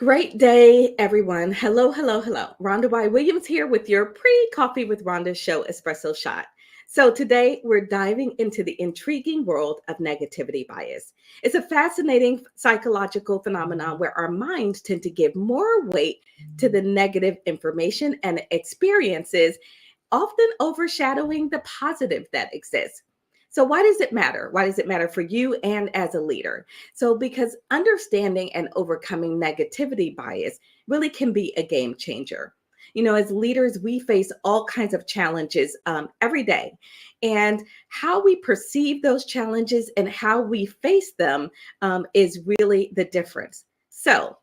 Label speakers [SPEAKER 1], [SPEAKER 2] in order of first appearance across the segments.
[SPEAKER 1] Great day, everyone. Hello, hello, hello. Rhonda Y. Williams here with your pre-coffee with Rhonda Show espresso shot. So today we're diving into the intriguing world of negativity bias. It's a fascinating psychological phenomenon where our minds tend to give more weight to the negative information and experiences, often overshadowing the positive that exists. So, why does it matter? Why does it matter for you and as a leader? So, because understanding and overcoming negativity bias really can be a game changer. As leaders, we face all kinds of challenges every day. And how we perceive those challenges and how we face them is really the difference. So,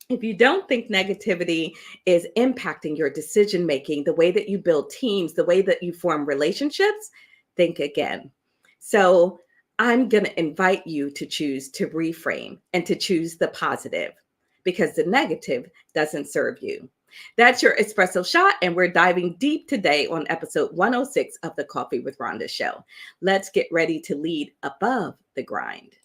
[SPEAKER 1] if you don't think negativity is impacting your decision making, the way that you build teams, the way that you form relationships, think again. So I'm going to invite you to choose to reframe and to choose the positive because the negative doesn't serve you. That's your espresso shot, and we're diving deep today on episode 106 of the Coffee with Rhonda show. Let's get ready to lead above the grind.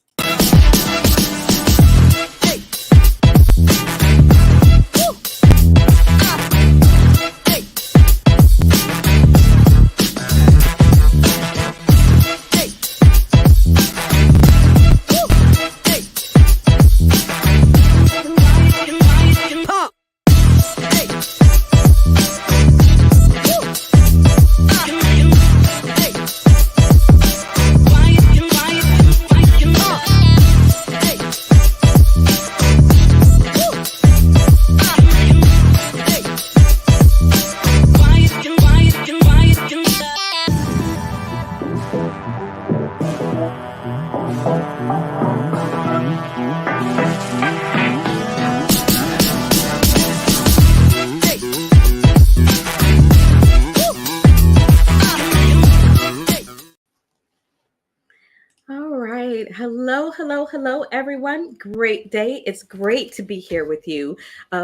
[SPEAKER 1] Hello, everyone. Great day. It's great to be here with you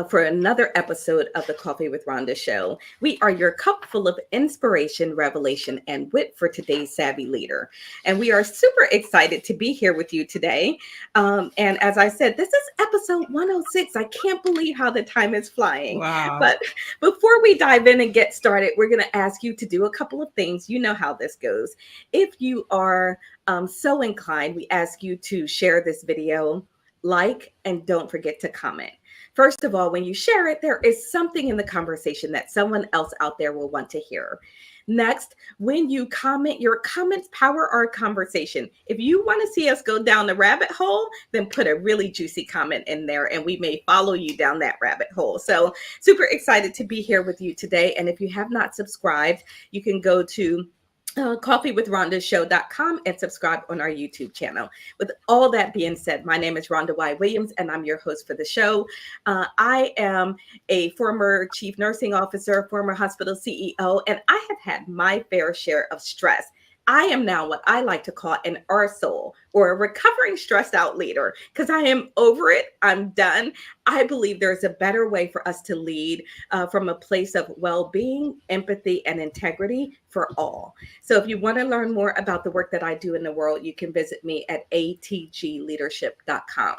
[SPEAKER 1] for another episode of the Coffee with Rhonda show. We are your cup full of inspiration, revelation, and wit for today's savvy leader. And we are super excited to be here with you today. And as I said, this is episode 106. I can't believe how the time is flying.
[SPEAKER 2] Wow.
[SPEAKER 1] But before we dive in and get started, we're going to ask you to do a couple of things. You know how this goes. If you are so inclined, we ask you to share this video, like, and don't forget to comment. First of all, when you share it, there is something in the conversation that someone else out there will want to hear. Next, when you comment, your comments power our conversation. If you want to see us go down the rabbit hole, then put a really juicy comment in there and we may follow you down that rabbit hole. So super excited to be here with you today. And if you have not subscribed, you can go to coffeewithrhondashow.com and subscribe on our YouTube channel. With all that being said, my name is Rhonda Y. Williams, and I'm your host for the show. I am a former chief nursing officer, former hospital CEO, and I have had my fair share of stress. I am now what I like to call an arsehole, or a recovering stressed out leader, because I am over it. I'm done. I believe there's a better way for us to lead from a place of well-being, empathy, and integrity for all. So if you want to learn more about the work that I do in the world, you can visit me at atgleadership.com.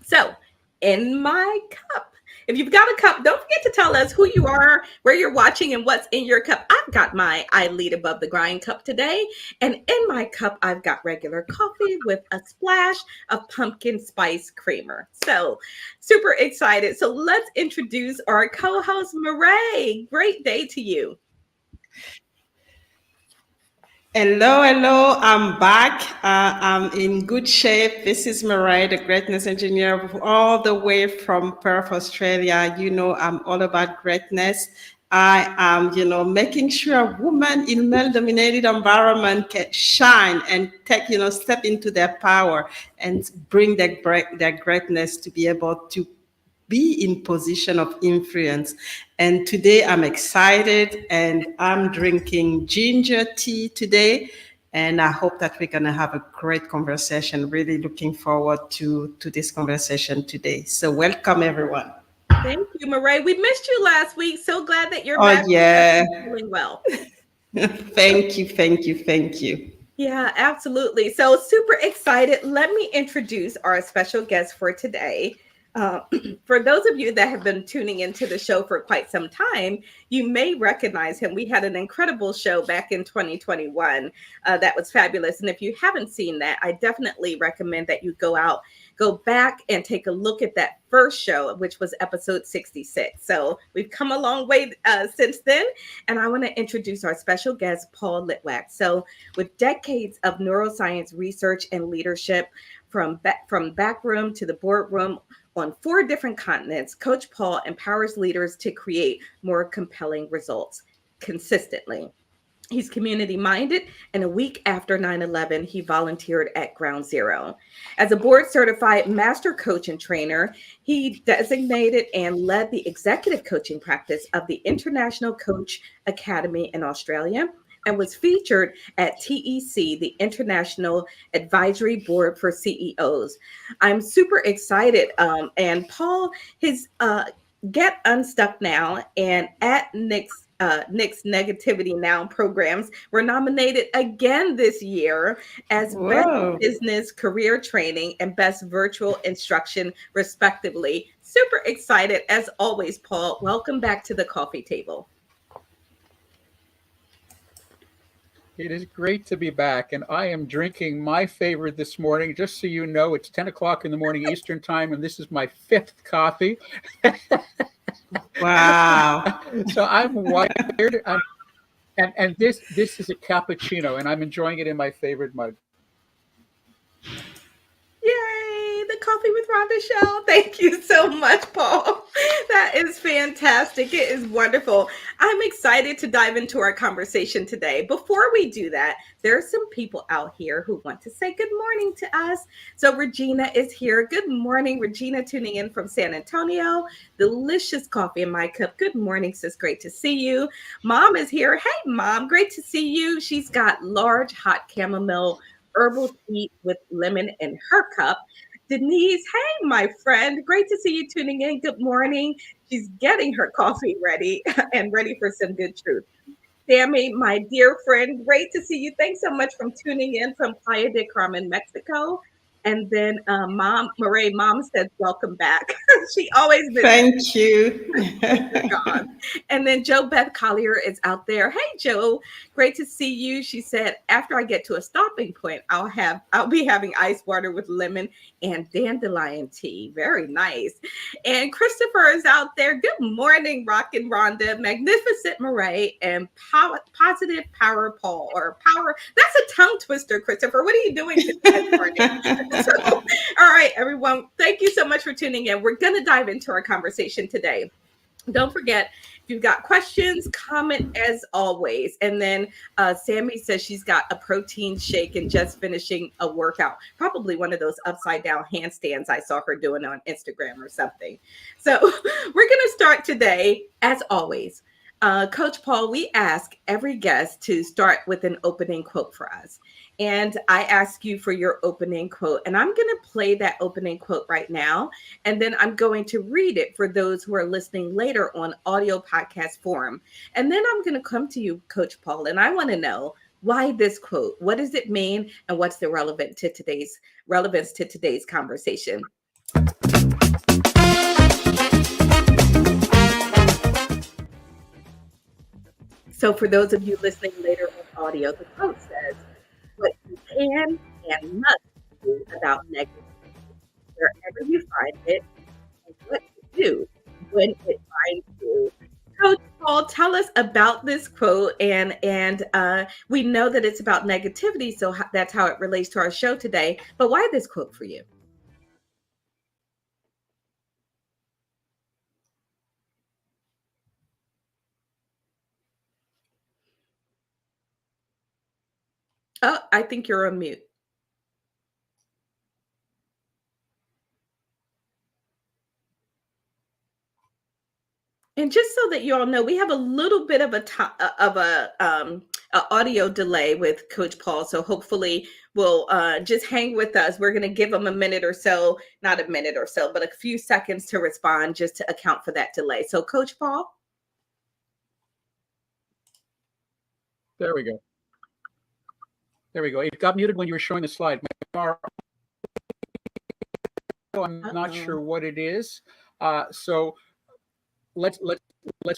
[SPEAKER 1] So in my cup, if you've got a cup, don't forget to tell us who you are, where you're watching, and what's in your cup. I've got my I Lead Above the Grind cup today. And in my cup, I've got regular coffee with a splash of pumpkin spice creamer. So super excited. So let's introduce our co-host, Mireille. Great day to you.
[SPEAKER 2] Hello. I'm back. I'm in good shape. This is Mireille, the greatness engineer, all the way from Perth, Australia. You know, I'm all about greatness. I am, making sure women in male-dominated environment can shine and take, step into their power and bring their greatness to be able to be in position of influence. And today I'm excited and I'm drinking ginger tea today. And I hope that we're going to have a great conversation. Really looking forward to this conversation today. So welcome, everyone.
[SPEAKER 1] Thank you, Mireille. We missed you last week. So glad that you're
[SPEAKER 2] back. Yeah.
[SPEAKER 1] Feeling well.
[SPEAKER 2] Thank you.
[SPEAKER 1] Yeah, absolutely. So super excited. Let me introduce our special guest for today. Uh, for those of you that have been tuning into the show for quite some time, you may recognize him. We had an incredible show back in 2021 that was fabulous. And if you haven't seen that, I definitely recommend that you go back and take a look at that first show, which was episode 66. So we've come a long way since then. And I want to introduce our special guest, Paul Litwack. So with decades of neuroscience research and leadership, from backroom to the boardroom, on 4 different continents, Coach Paul empowers leaders to create more compelling results consistently. He's community minded, and a week after 9/11, he volunteered at Ground Zero. As a board certified master coach and trainer, he designated and led the executive coaching practice of the International Coach Academy in Australia and was featured at TEC, the International Advisory Board for CEOs. I'm super excited. And Paul, his Get Unstuck Now and at Nick's Negativity Now programs were nominated again this year as Best
[SPEAKER 2] Whoa.
[SPEAKER 1] Business Career Training and Best Virtual Instruction, respectively. Super excited as always, Paul. Welcome back to the coffee table.
[SPEAKER 3] It is great to be back, and I am drinking my favorite this morning. Just so you know, it's 10 o'clock in the morning Eastern time, and this is my 5th coffee.
[SPEAKER 2] Wow.
[SPEAKER 3] So I'm wired, and this is a cappuccino, and I'm enjoying it in my favorite mug.
[SPEAKER 1] Yay, the Coffee with Rhonda Show. Thank you so much, Paul. That is fantastic. It is wonderful. I'm excited to dive into our conversation today. Before we do that, there are some people out here who want to say good morning to us. So Regina is here. Good morning, Regina, tuning in from San Antonio. Delicious coffee in my cup. Good morning, sis. Great to see you. Mom is here. Hey, Mom. Great to see you. She's got large hot chamomile herbal tea with lemon in her cup. Denise, hey, my friend. Great to see you tuning in. Good morning. She's getting her coffee ready and ready for some good truth. Sammy, my dear friend, great to see you. Thanks so much for tuning in from Playa de Carmen, Mexico. And then Mireille, mom said, welcome back. She always visits.
[SPEAKER 2] Thank you.
[SPEAKER 1] Gone. And then Joe Beth Collier is out there. Hey Joe, great to see you. She said, after I get to a stopping point, I'll be having ice water with lemon and dandelion tea. Very nice. And Christopher is out there. Good morning, Rockin' Rhonda, Magnificent Mireille, and Positive Power Paul or Power. That's a tongue twister, Christopher. What are you doing this morning? So, all right, everyone. Thank you so much for tuning in. We're going to dive into our conversation today. Don't forget, if you've got questions, comment as always. And then Sammy says she's got a protein shake and just finishing a workout. Probably one of those upside down handstands I saw her doing on Instagram or something. So we're going to start today, as always. Coach Paul, we ask every guest to start with an opening quote for us. And I ask you for your opening quote. And I'm going to play that opening quote right now. And then I'm going to read it for those who are listening later on audio podcast form. And then I'm going to come to you, Coach Paul, and I want to know why this quote. What does it mean? And what's the relevance to today's conversation? So for those of you listening later on audio, the quote says, what you can and must do about negativity, wherever you find it, and what to do when it finds you. Coach Paul, tell us about this quote, and we know that it's about negativity, so that's how it relates to our show today. But why this quote for you? Oh, I think you're on mute. And just so that you all know, we have a little bit of a audio delay with Coach Paul. So hopefully we'll just hang with us. We're going to give him a minute or so, not a minute or so, but a few seconds to respond just to account for that delay. So Coach Paul.
[SPEAKER 3] There we go. There we go. It got muted when you were showing the slide. I'm not
[SPEAKER 1] Uh-oh.
[SPEAKER 3] sure what it is. So let's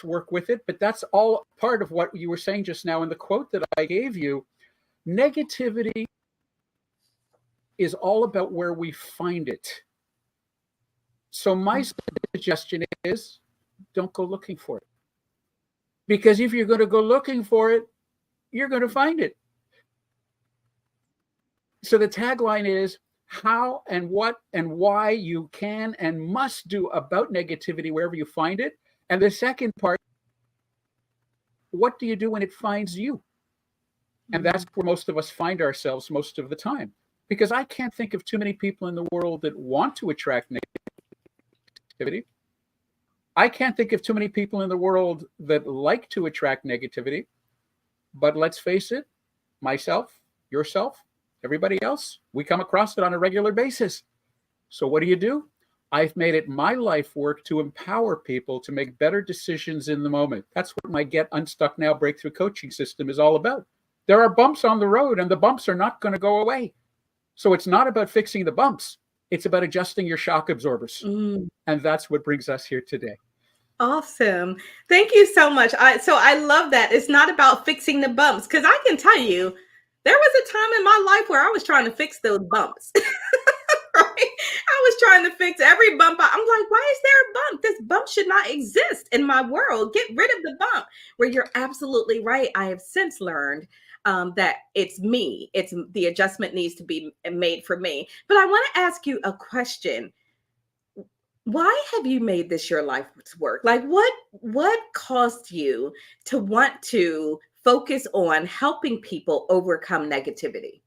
[SPEAKER 3] work with it. But that's all part of what you were saying just now in the quote that I gave you. Negativity is all about where we find it. So my suggestion is don't go looking for it. Because if you're going to go looking for it, you're going to find it. So the tagline is how and what and why you can and must do about negativity wherever you find it. And the second part, what do you do when it finds you? And that's where most of us find ourselves most of the time. Because I can't think of too many people in the world that want to attract negativity. I can't think of too many people in the world that like to attract negativity. But let's face it, myself, yourself, everybody else, we come across it on a regular basis. So what do? I've made it my life work to empower people to make better decisions in the moment. That's what my Get Unstuck Now breakthrough coaching system is all about. There are bumps on the road, and the bumps are not going to go away. So it's not about fixing the bumps. It's about adjusting your shock absorbers. And that's what brings us here today.
[SPEAKER 1] Awesome. Thank you so much. I love that. It's not about fixing the bumps, because I can tell you, there was a time in my life where I was trying to fix those bumps. Right? I was trying to fix every bump. I'm like, why is there a bump? This bump should not exist in my world. Get rid of the bump. Where you're absolutely right. I have since learned that it's me. It's the adjustment needs to be made for me. But I want to ask you a question. Why have you made this your life's work? Like what caused you to want to focus on helping people overcome negativity?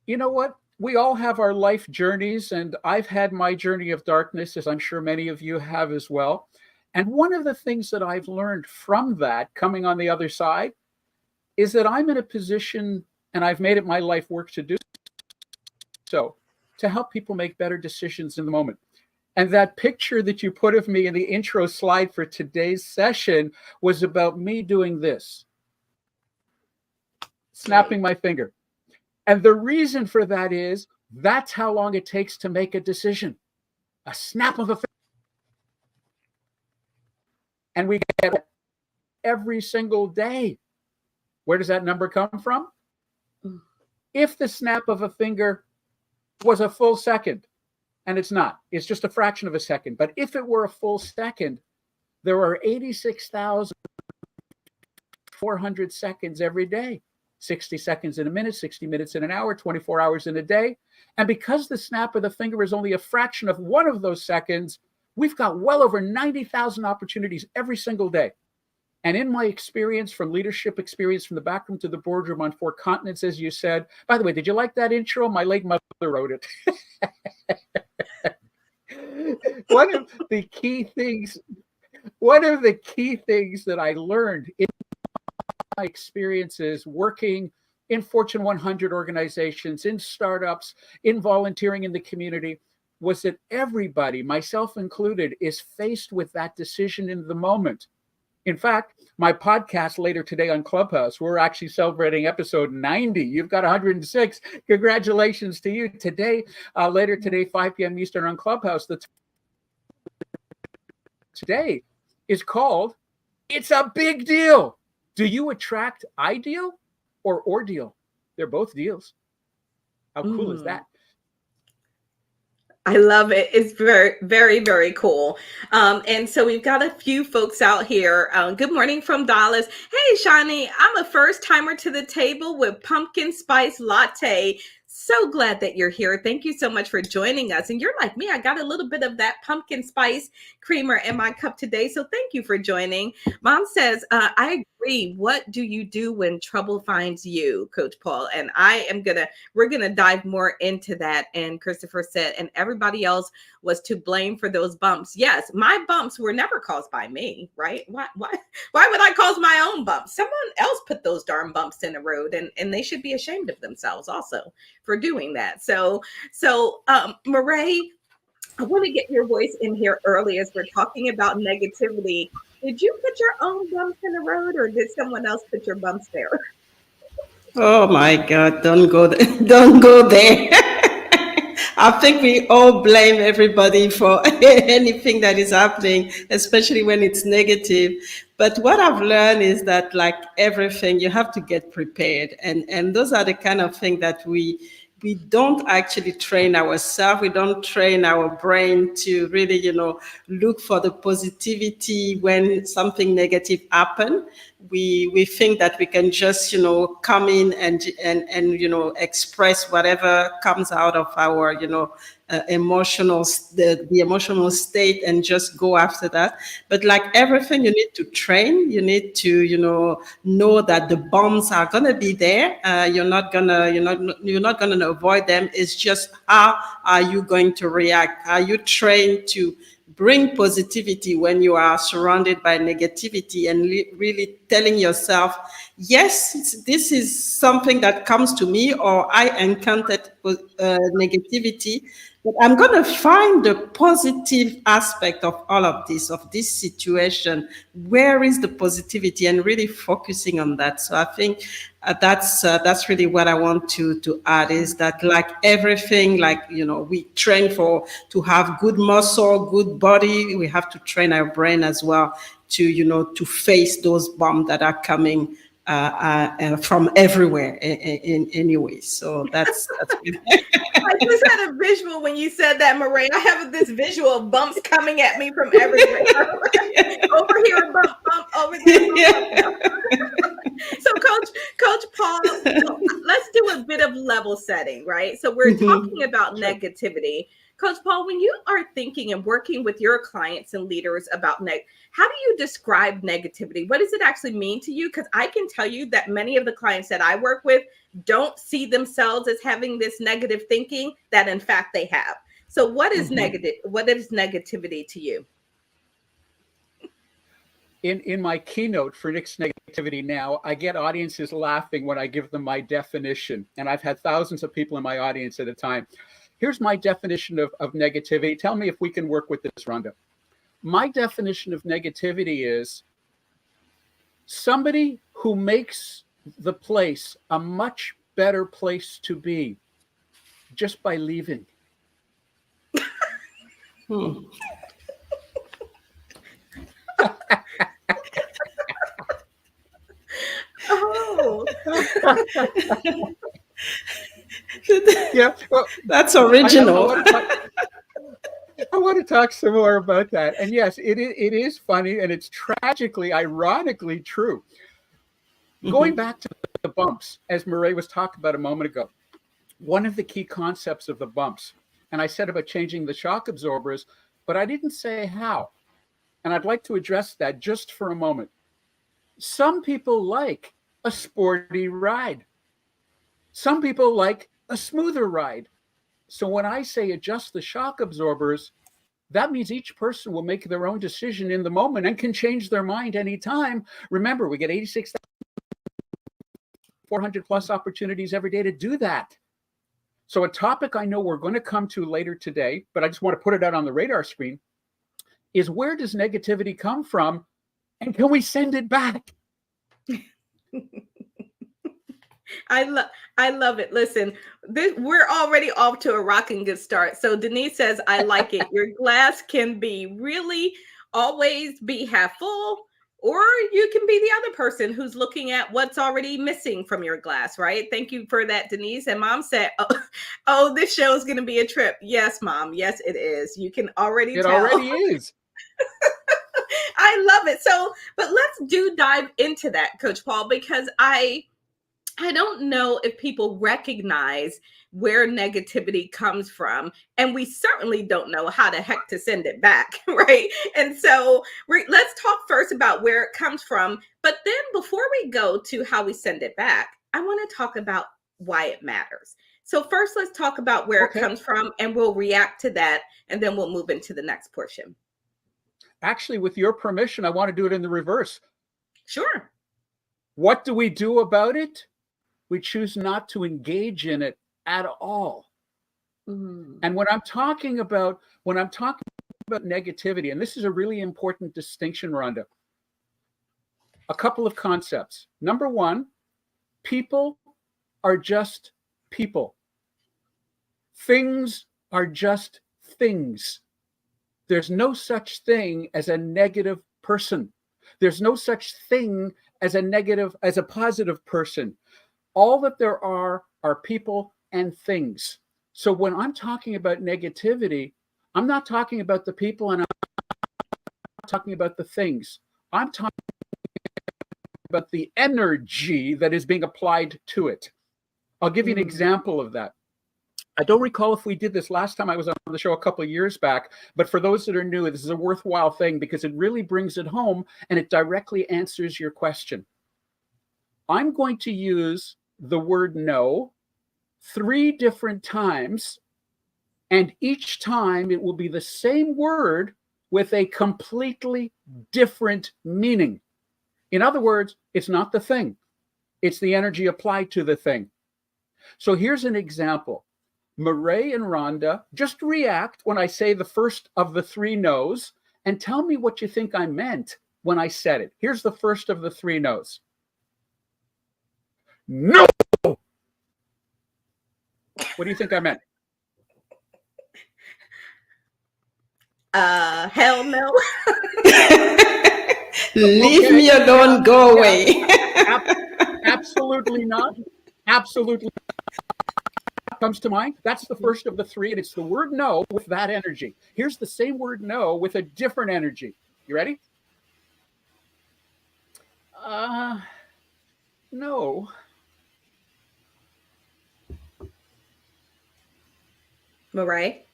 [SPEAKER 3] You know what? We all have our life journeys, and I've had my journey of darkness, as I'm sure many of you have as well. And one of the things that I've learned from that, coming on the other side, is that I'm in a position, and I've made it my life work to do so, to help people make better decisions in the moment. And that picture that you put of me in the intro slide for today's session was about me doing this, snapping my finger. And the reason for that is that's how long it takes to make a decision. A snap of a finger. And we get it every single day. Where does that number come from? If the snap of a finger was a full second, and it's not, it's just a fraction of a second. But if it were a full second, there are 86,400 seconds every day. 60 seconds in a minute, 60 minutes in an hour, 24 hours in a day. And because the snap of the finger is only a fraction of one of those seconds, we've got well over 90,000 opportunities every single day. And in my experience, from leadership experience, from the backroom to the boardroom on 4 continents, as you said, by the way, did you like that intro? My late mother wrote it. One of the key things that I learned in my experiences working in Fortune 100 organizations, in startups, in volunteering in the community, was that everybody, myself included, is faced with that decision in the moment. In fact, my podcast later today on Clubhouse, we're actually celebrating episode 90. You've got 106. Congratulations to you. Today, later today, 5 p.m. Eastern on Clubhouse, today is called It's a Big Deal. Do you attract ideal or ordeal? They're both deals. How cool is that?
[SPEAKER 1] I love it. It's very, very, very cool. And so we've got a few folks out here. Good morning from Dallas. Hey, Shani, I'm a first timer to the table with pumpkin spice latte. So glad that you're here. Thank you so much for joining us. And you're like me, I got a little bit of that pumpkin spice creamer in my cup today. So thank you for joining. Mom says, I agree. What do you do when trouble finds you, Coach Paul? And we're going to dive more into that. And Christopher said, and everybody else was to blame for those bumps. Yes, my bumps were never caused by me, right? Why would I cause my own bumps? Someone else put those darn bumps in the road, and they should be ashamed of themselves also for doing that. So Mireille, I want to get your voice in here early as we're talking about negativity. Did you put your own bumps in the road, or did someone else put your bumps there?
[SPEAKER 2] Oh my God, don't go there. Don't go there. I think we all blame everybody for anything that is happening, especially when it's negative. But what I've learned is that, like everything, you have to get prepared, and those are the kind of thing that we don't actually train ourselves. We don't train our brain to really, look for the positivity when something negative happen. We think that we can just, come in and express whatever comes out of our, the emotional state, and just go after that. But like everything, you need to train. You need to, know that the bombs are gonna be there. You're not gonna avoid them. It's just, how are you going to react? Are you trained to bring positivity when you are surrounded by negativity, and really telling yourself, yes, this is something that comes to me, or I encountered negativity, but I'm going to find the positive aspect of all of this situation. Where is the positivity? And really focusing on that. So I think that's really what I want to add, is that, like everything, like, we train to have good muscle, good body. We have to train our brain as well to face those bombs that are coming from everywhere in anyway. So that's
[SPEAKER 1] I just had a visual when you said that, Mireille. I have this visual of bumps coming at me from everywhere. Over here, a bump, bump, over there, bump, bump. So Coach Paul, let's do a bit of level setting, right? So we're talking about negativity. Coach Paul, when you are thinking and working with your clients and leaders about how do you describe negativity? What does it actually mean to you? Because I can tell you that many of the clients that I work with don't see themselves as having this negative thinking that in fact they have. So what is negative? What is negativity to you?
[SPEAKER 3] In my keynote for Nick's Negativity Now, I get audiences laughing when I give them my definition. And I've had thousands of people in my audience at a time. Here's my definition of negativity. Tell me if we can work with this, Rhonda. My definition of negativity is somebody who makes the place a much better place to be just by leaving.
[SPEAKER 1] Oh.
[SPEAKER 3] Yeah, well,
[SPEAKER 2] that's original.
[SPEAKER 3] I want to talk some more about that. And yes, it is funny, and it's tragically, ironically true. Going back to the bumps, as Mireille was talking about a moment ago, one of the key concepts of the bumps, and I said about changing the shock absorbers, but I didn't say how. And I'd like to address that just for a moment. Some people like a sporty ride. Some people like a smoother ride. So when I say adjust the shock absorbers, that means each person will make their own decision in the moment and can change their mind anytime. Remember, we get 86,400 plus opportunities every day to do that. So a topic I know we're going to come to later today, but I just want to put it out on the radar screen, is where does negativity come from, and can we send it back?
[SPEAKER 1] I love it. Listen, we're already off to a rocking good start. So Denise says, I like it. Your glass can be really always be half full, or you can be the other person who's looking at what's already missing from your glass, right? Thank you for that, Denise. And Mom said, oh, this show is going to be a trip. Yes, Mom. Yes, it is. You can already tell.
[SPEAKER 3] It already is.
[SPEAKER 1] I love it. So, but let's dive into that, Coach Paul, because I don't know if people recognize where negativity comes from, and we certainly don't know how the heck to send it back, right? And so let's talk first about where it comes from. But then before we go to how we send it back, I want to talk about why it matters. So first, let's talk about where it comes from, and we'll react to that, and then we'll move into the next portion.
[SPEAKER 3] Actually, with your permission, I want to do it in the reverse.
[SPEAKER 1] Sure.
[SPEAKER 3] What do we do about it? We choose not to engage in it at all. And when I'm talking about negativity, and this is a really important distinction, Rhonda, a couple of concepts. Number one, people are just people. Things are just things. There's no such thing as a negative person. There's no such thing as a positive person. All that there are people and things. So when I'm talking about negativity, I'm not talking about the people and I'm not talking about the things. I'm talking about the energy that is being applied to it. I'll give you an example of that. I don't recall if we did this last time I was on the show a couple of years back, but for those that are new, this is a worthwhile thing because it really brings it home and it directly answers your question. I'm going to use the word no 3 different times, and each time it will be the same word with a completely different meaning. In other words, it's not the thing. It's the energy applied to the thing. So here's an example. Mireille and Rhonda, just react when I say the first of the 3 no's and tell me what you think I meant when I said it. Here's the first of the 3 no's. No! What do you think I meant?
[SPEAKER 1] Hell no.
[SPEAKER 2] Leave me alone, go away.
[SPEAKER 3] Absolutely not. Absolutely not. Comes to mind. That's the first of the 3, and it's the word no with that energy. Here's the same word no with a different energy. You ready? No.
[SPEAKER 1] Mireille?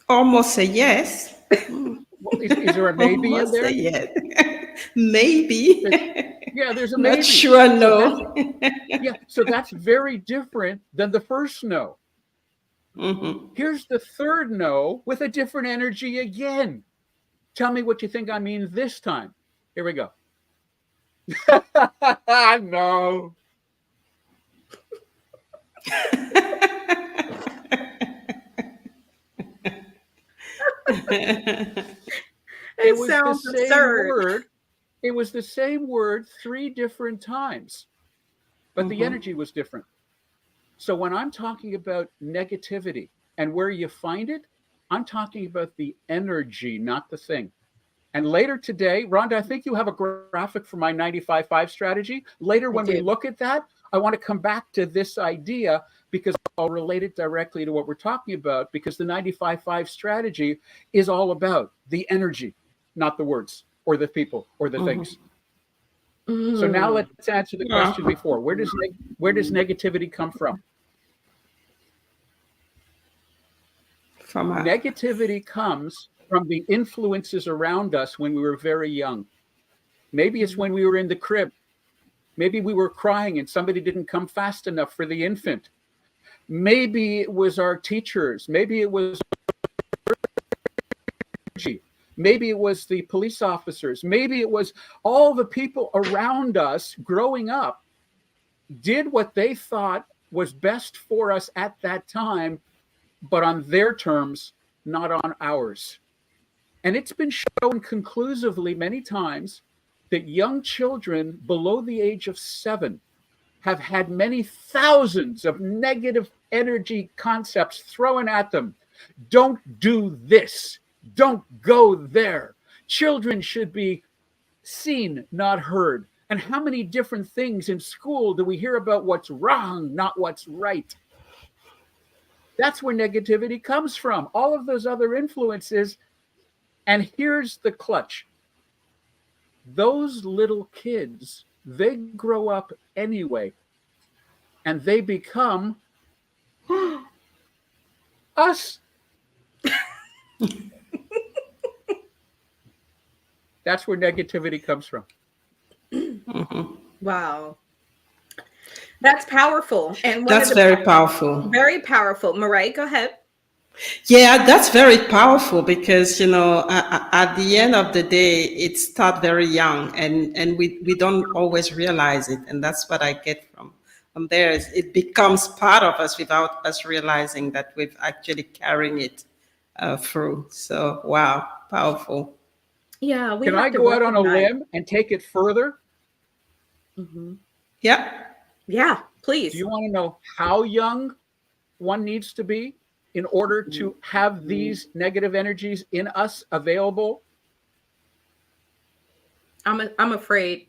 [SPEAKER 2] Almost a yes.
[SPEAKER 3] Well, is there a maybe
[SPEAKER 2] Almost
[SPEAKER 3] in there?
[SPEAKER 2] a yes. Maybe.
[SPEAKER 3] There's a
[SPEAKER 2] Not
[SPEAKER 3] maybe.
[SPEAKER 2] sure, no.
[SPEAKER 3] So that's very different than the first no. Here's the third no with a different energy again. Tell me what you think I mean this time. Here we go. No. It was
[SPEAKER 1] sounds
[SPEAKER 3] the same
[SPEAKER 1] absurd.
[SPEAKER 3] word. It was the same word 3 different times, but the energy was different. So when I'm talking about negativity and where you find it, I'm talking about the energy, not the thing. And later today, Rhonda, I think you have a graphic for my 95-5 strategy. Later, when we look at that, I want to come back to this idea because I'll relate it directly to what we're talking about, because the 95-5 strategy is all about the energy, not the words or the people or the things. So now let's answer the question before. Where does negativity come from? Negativity comes from the influences around us when we were very young. Maybe it's when we were in the crib. Maybe we were crying and somebody didn't come fast enough for the infant. Maybe it was our teachers. Maybe it was maybe it was the police officers. Maybe it was all the people around us growing up did what they thought was best for us at that time, but on their terms, not on ours. And it's been shown conclusively many times that young children below the age of 7 have had many thousands of negative energy concepts thrown at them. Don't do this. Don't go there. Children should be seen, not heard. And how many different things in school do we hear about what's wrong, not what's right? That's where negativity comes from. All of those other influences. And here's the clutch. Those little kids, they grow up anyway. And they become us. That's where negativity comes from.
[SPEAKER 1] Wow. That's powerful. And
[SPEAKER 2] that's very powerful.
[SPEAKER 1] Very powerful. Mireille, go ahead.
[SPEAKER 2] Yeah, that's very powerful because, at the end of the day, it starts very young and we don't always realize it. And that's what I get from there. Is it becomes part of us without us realizing that we've actually carrying it through. So, wow, powerful.
[SPEAKER 1] Yeah.
[SPEAKER 3] Can I go out on a limb and take it further?
[SPEAKER 2] Yeah.
[SPEAKER 1] Yeah,
[SPEAKER 3] Do
[SPEAKER 1] please.
[SPEAKER 3] you want to know how young one needs to be in order to have these negative energies in us available?
[SPEAKER 1] I'm afraid.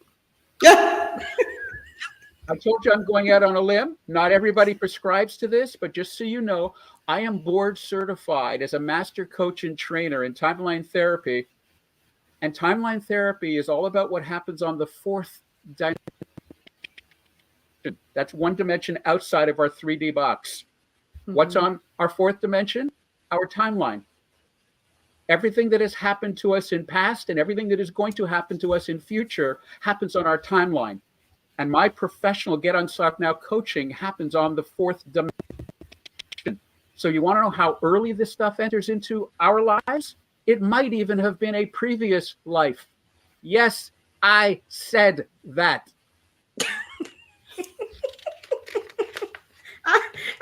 [SPEAKER 3] I told you I'm going out on a limb. Not everybody prescribes to this, but just so you know, I am board certified as a master coach and trainer in timeline therapy. And timeline therapy is all about what happens on the fourth dimension. That's one dimension outside of our 3D box. What's
[SPEAKER 1] Mhm.
[SPEAKER 3] on our fourth dimension? Our timeline. Everything that has happened to us in past and everything that is going to happen to us in future happens on our timeline. And my professional Get Unstuck Now coaching happens on the fourth dimension. So you want to know how early this stuff enters into our lives? It might even have been a previous life. Yes, I said that.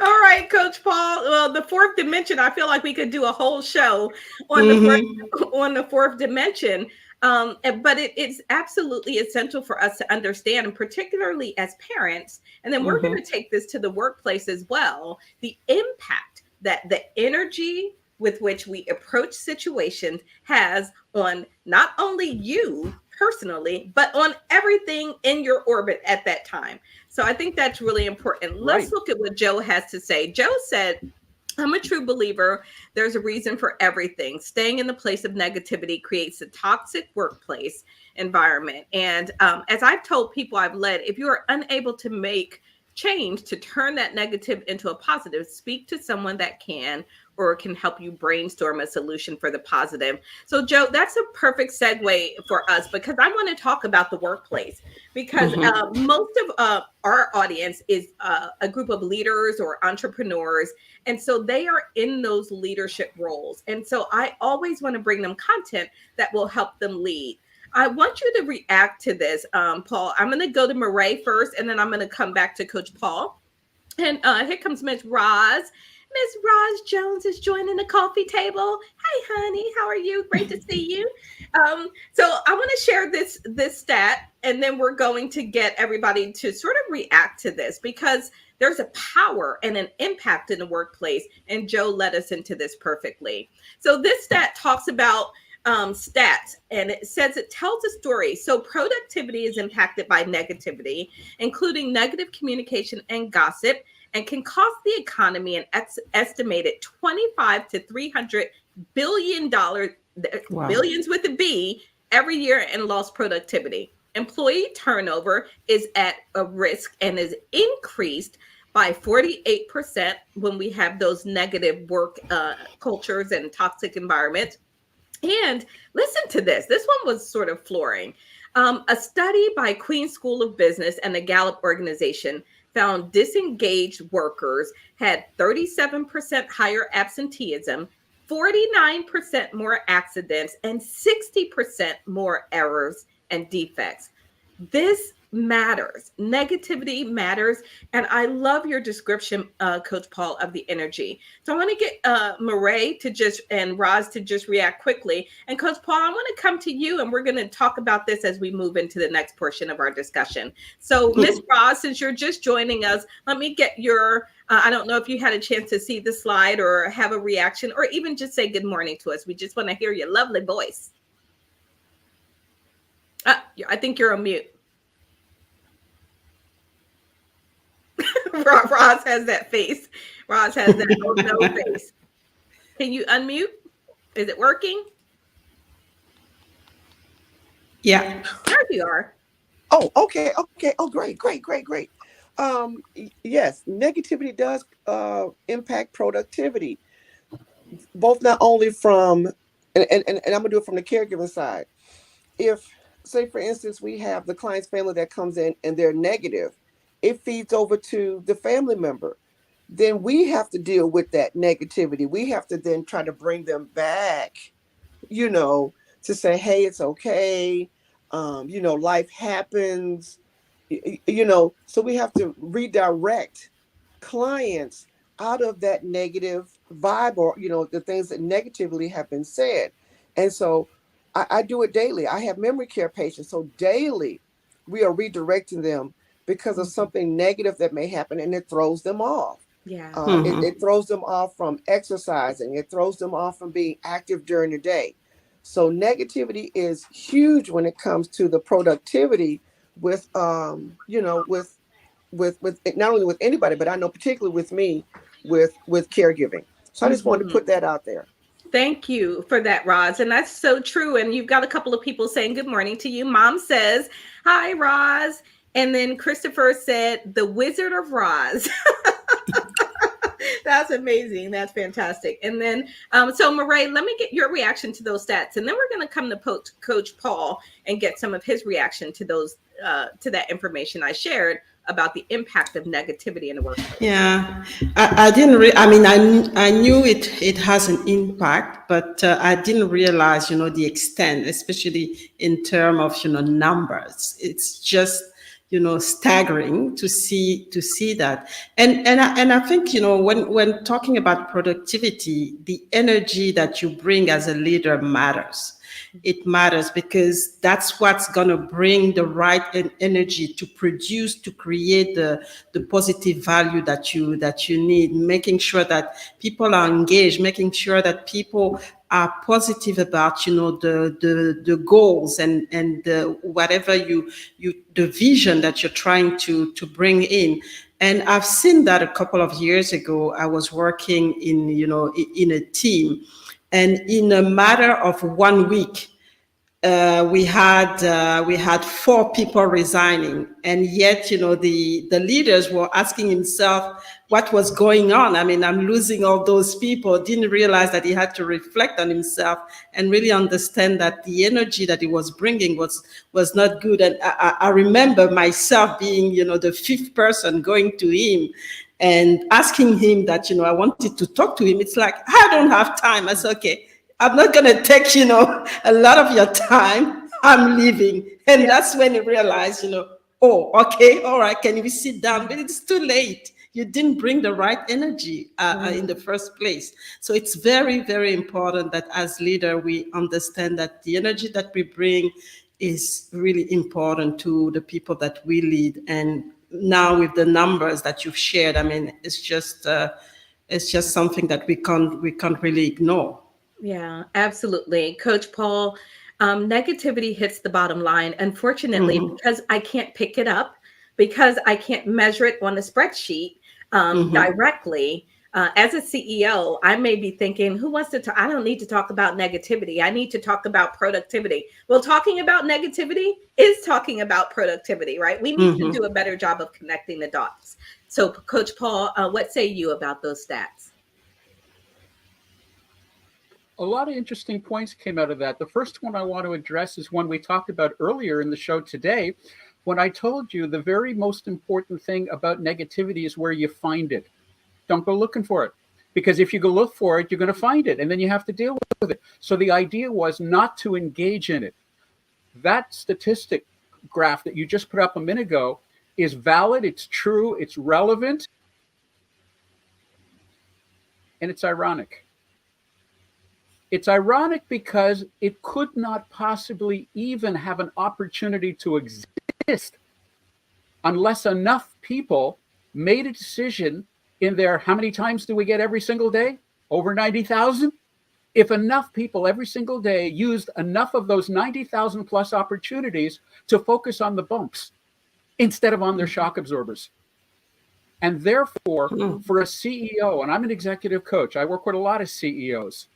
[SPEAKER 1] All right, Coach Paul. Well, the fourth dimension, I feel like we could do a whole show on the fourth dimension. But it's absolutely essential for us to understand, and particularly as parents. And then we're going to take this to the workplace as well. The impact that the energy with which we approach situations has on not only you personally, but on everything in your orbit at that time. So I think that's really important. Let's look at what Joe has to say. Joe said, I'm a true believer. There's a reason for everything. Staying in the place of negativity creates a toxic workplace environment. And as I've told people I've led, if you are unable to make change to turn that negative into a positive, speak to someone that can or can help you brainstorm a solution for the positive. So, Joe, that's a perfect segue for us because I want to talk about the workplace because most of our audience is a group of leaders or entrepreneurs. And so they are in those leadership roles. And so I always want to bring them content that will help them lead. I want you to react to this, Paul. I'm going to go to Mireille first, and then I'm going to come back to Coach Paul. And here comes Miss Roz. Miss Roz Jones is joining the coffee table. Hey, honey, how are you? Great to see you. So I want to share this stat, and then we're going to get everybody to sort of react to this because there's a power and an impact in the workplace. And Joe led us into this perfectly. So this stat talks about stats, and it says it tells a story. So productivity is impacted by negativity, including negative communication and gossip, and can cost the economy an estimated 25 to 300 billion dollars, billions with a B, every year in lost productivity. Employee turnover is at a risk and is increased by 48% when we have those negative work cultures and toxic environments. And listen to this. This one was sort of flooring. A study by Queen's School of Business and the Gallup organization found disengaged workers had 37% higher absenteeism, 49% more accidents, and 60% more errors and defects. This matters. Negativity matters. And I love your description, Coach Paul, of the energy. So I want to get Mireille and Roz to just react quickly. And Coach Paul, I want to come to you, and we're going to talk about this as we move into the next portion of our discussion. So Miss Roz, since you're just joining us, let me get your, I don't know if you had a chance to see the slide or have a reaction or even just say good morning to us. We just want to hear your lovely voice. I think you're on mute. Roz has that face. Roz has that oh no face. Can you unmute? Is it working?
[SPEAKER 2] Yeah.
[SPEAKER 1] There you are.
[SPEAKER 4] Oh, okay. Oh, great. Yes, negativity does impact productivity, both not only from, and I'm gonna do it from the caregiving side. If, say, for instance, we have the client's family that comes in and they're negative, it feeds over to the family member. Then we have to deal with that negativity. We have to then try to bring them back, to say, hey, it's okay. Life happens, so we have to redirect clients out of that negative vibe or, the things that negatively have been said. And so I do it daily. I have memory care patients. So daily we are redirecting them because of something negative that may happen, and it throws them off.
[SPEAKER 1] Yeah.
[SPEAKER 4] It throws them off from exercising. It throws them off from being active during the day. So negativity is huge when it comes to the productivity with, with not only with anybody, but I know particularly with me, with caregiving. So I just wanted to put that out there.
[SPEAKER 1] Thank you for that, Roz. And that's so true. And you've got a couple of people saying good morning to you. Mom says, hi, Roz. And then Christopher said, the Wizard of Roz. That's amazing. That's fantastic. And then, so Mireille, let me get your reaction to those stats. And then we're going to come to Coach Paul and get some of his reaction to those, to that information I shared about the impact of negativity in the workplace.
[SPEAKER 2] Yeah, I didn't. I mean, I knew it has an impact, but I didn't realize, the extent, especially in terms of numbers. It's just staggering to see that, and I think when talking about productivity, the energy that you bring as a leader matters. It matters because that's what's going to bring the right energy to produce, to create the positive value that you need, making sure that people are engaged, making sure that people are positive about the goals and the whatever the vision that you're trying to bring in. And I've seen that a couple of years ago. I was working in a team, and in a matter of 1 week, we had 4 people resigning, and yet the leaders were asking himself what was going on. I mean, I'm losing all those people. Didn't realize that he had to reflect on himself and really understand that the energy that he was bringing was not good. And I remember myself being the 5th person going to him and asking him that I wanted to talk to him. It's like, I don't have time. I said, okay, I'm not going to take, a lot of your time. I'm leaving. And that's when he realized, oh, okay, all right, can we sit down? But it's too late. You didn't bring the right energy in the first place. So it's very, very important that as leader, we understand that the energy that we bring is really important to the people that we lead. And now with the numbers that you've shared, I mean, it's just something that we can't really ignore.
[SPEAKER 1] Yeah, absolutely. Coach Paul, negativity hits the bottom line. Unfortunately, because I can't pick it up, because I can't measure it on a spreadsheet directly. As a CEO, I may be thinking, who wants to talk? I don't need to talk about negativity. I need to talk about productivity. Well, talking about negativity is talking about productivity, right? We need to do a better job of connecting the dots. So, Coach Paul, what say you about those stats?
[SPEAKER 3] A lot of interesting points came out of that. The first one I want to address is one we talked about earlier in the show today, when I told you the very most important thing about negativity is where you find it. Don't go looking for it, because if you go look for it, you're going to find it, and then you have to deal with it. So the idea was not to engage in it. That statistic graph that you just put up a minute ago is valid, it's true, it's relevant, and it's ironic. It's ironic because it could not possibly even have an opportunity to exist unless enough people made a decision in their, how many times do we get every single day? Over 90,000? If enough people every single day used enough of those 90,000 plus opportunities to focus on the bumps instead of on their shock absorbers. And therefore, for a CEO, and I'm an executive coach, I work with a lot of CEOs,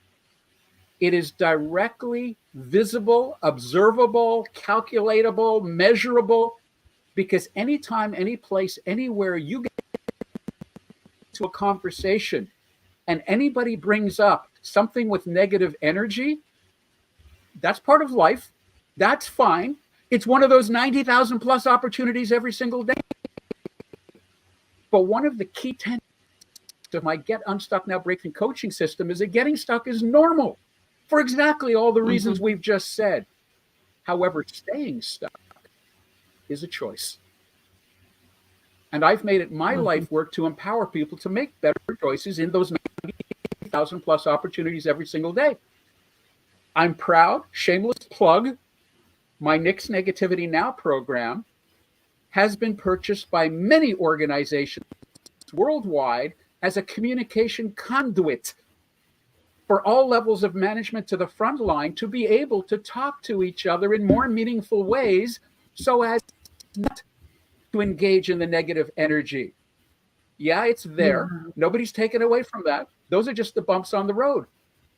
[SPEAKER 3] it is directly visible, observable, calculatable, measurable, because anytime, any place, anywhere you get to a conversation and anybody brings up something with negative energy, that's part of life. That's fine. It's one of those 90,000 plus opportunities every single day. But one of the key tenets of my Get Unstuck Now Breakthrough coaching system is that getting stuck is normal, for exactly all the reasons we've just said. However, staying stuck is a choice. And I've made it my life work to empower people to make better choices in those 90,000 plus opportunities every single day. I'm proud, shameless plug, my Nix Negativity Now program has been purchased by many organizations worldwide as a communication conduit for all levels of management to the front line to be able to talk to each other in more meaningful ways so as not to engage in the negative energy. Yeah, it's there. Nobody's taken away from that. Those are just the bumps on the road.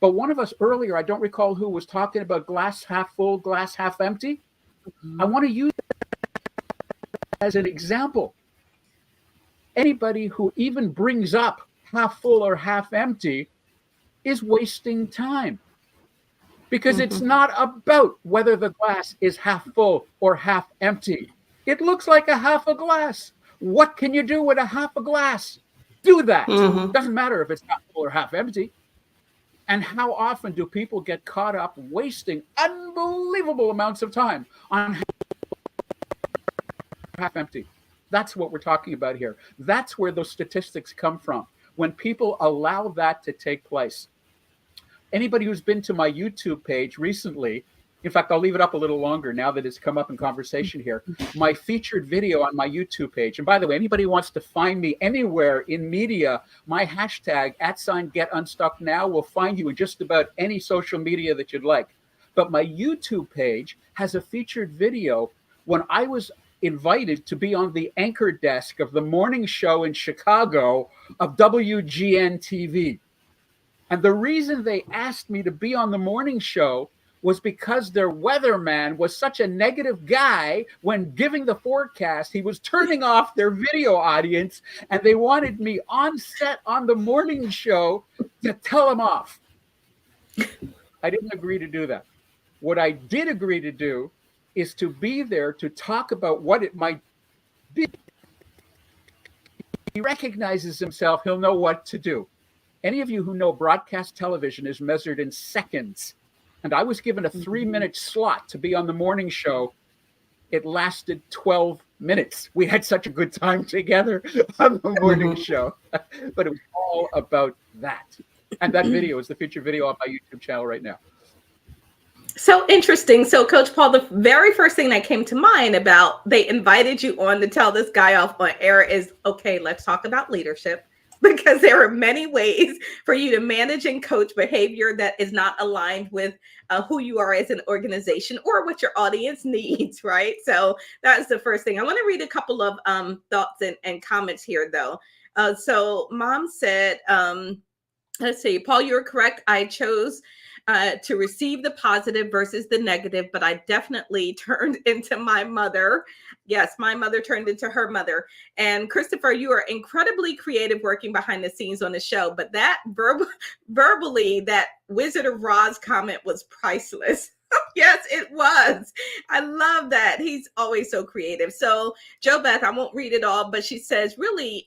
[SPEAKER 3] But one of us earlier, I don't recall who, was talking about glass half full, glass half empty. I want to use that as an example. Anybody who even brings up half full or half empty is wasting time, because it's not about whether the glass is half full or half empty. It looks like a half a glass. What can you do with a half a glass? Do that. Doesn't matter if it's half full or half empty. And how often do people get caught up wasting unbelievable amounts of time on half empty? That's what we're talking about here. That's where those statistics come from, when people allow that to take place. Anybody who's been to my YouTube page recently, in fact, I'll leave it up a little longer now that it's come up in conversation here, my featured video on my YouTube page. And by the way, anybody who wants to find me anywhere in media, my hashtag @GetUnstuckNow will find you in just about any social media that you'd like. But my YouTube page has a featured video when I was invited to be on the anchor desk of the morning show in Chicago of WGN TV. And the reason they asked me to be on the morning show was because their weatherman was such a negative guy when giving the forecast. He was turning off their video audience, and they wanted me on set on the morning show to tell him off. I didn't agree to do that. What I did agree to do is to be there to talk about what it might be. He recognizes himself, he'll know what to do. Any of you who know broadcast television is measured in seconds. And I was given a 3-minute slot to be on the morning show. It lasted 12 minutes. We had such a good time together on the morning show. But it was all about that. And that video is the featured video on my YouTube channel right now.
[SPEAKER 1] So interesting. So Coach Paul, the very first thing that came to mind about they invited you on to tell this guy off on air is, okay, let's talk about leadership, because there are many ways for you to manage and coach behavior that is not aligned with who you are as an organization or what your audience needs, right? So that's the first thing. I want to read a couple of thoughts and comments here, though. So Mom said, let's see, Paul, you're correct. I chose to receive the positive versus the negative, but I definitely turned into my mother. Yes, my mother turned into her mother. And Christopher, you are incredibly creative working behind the scenes on the show, but that verbally, that Wizard of Roz comment was priceless. Yes, it was. I love that. He's always so creative. So Jo Beth, I won't read it all, but she says, really,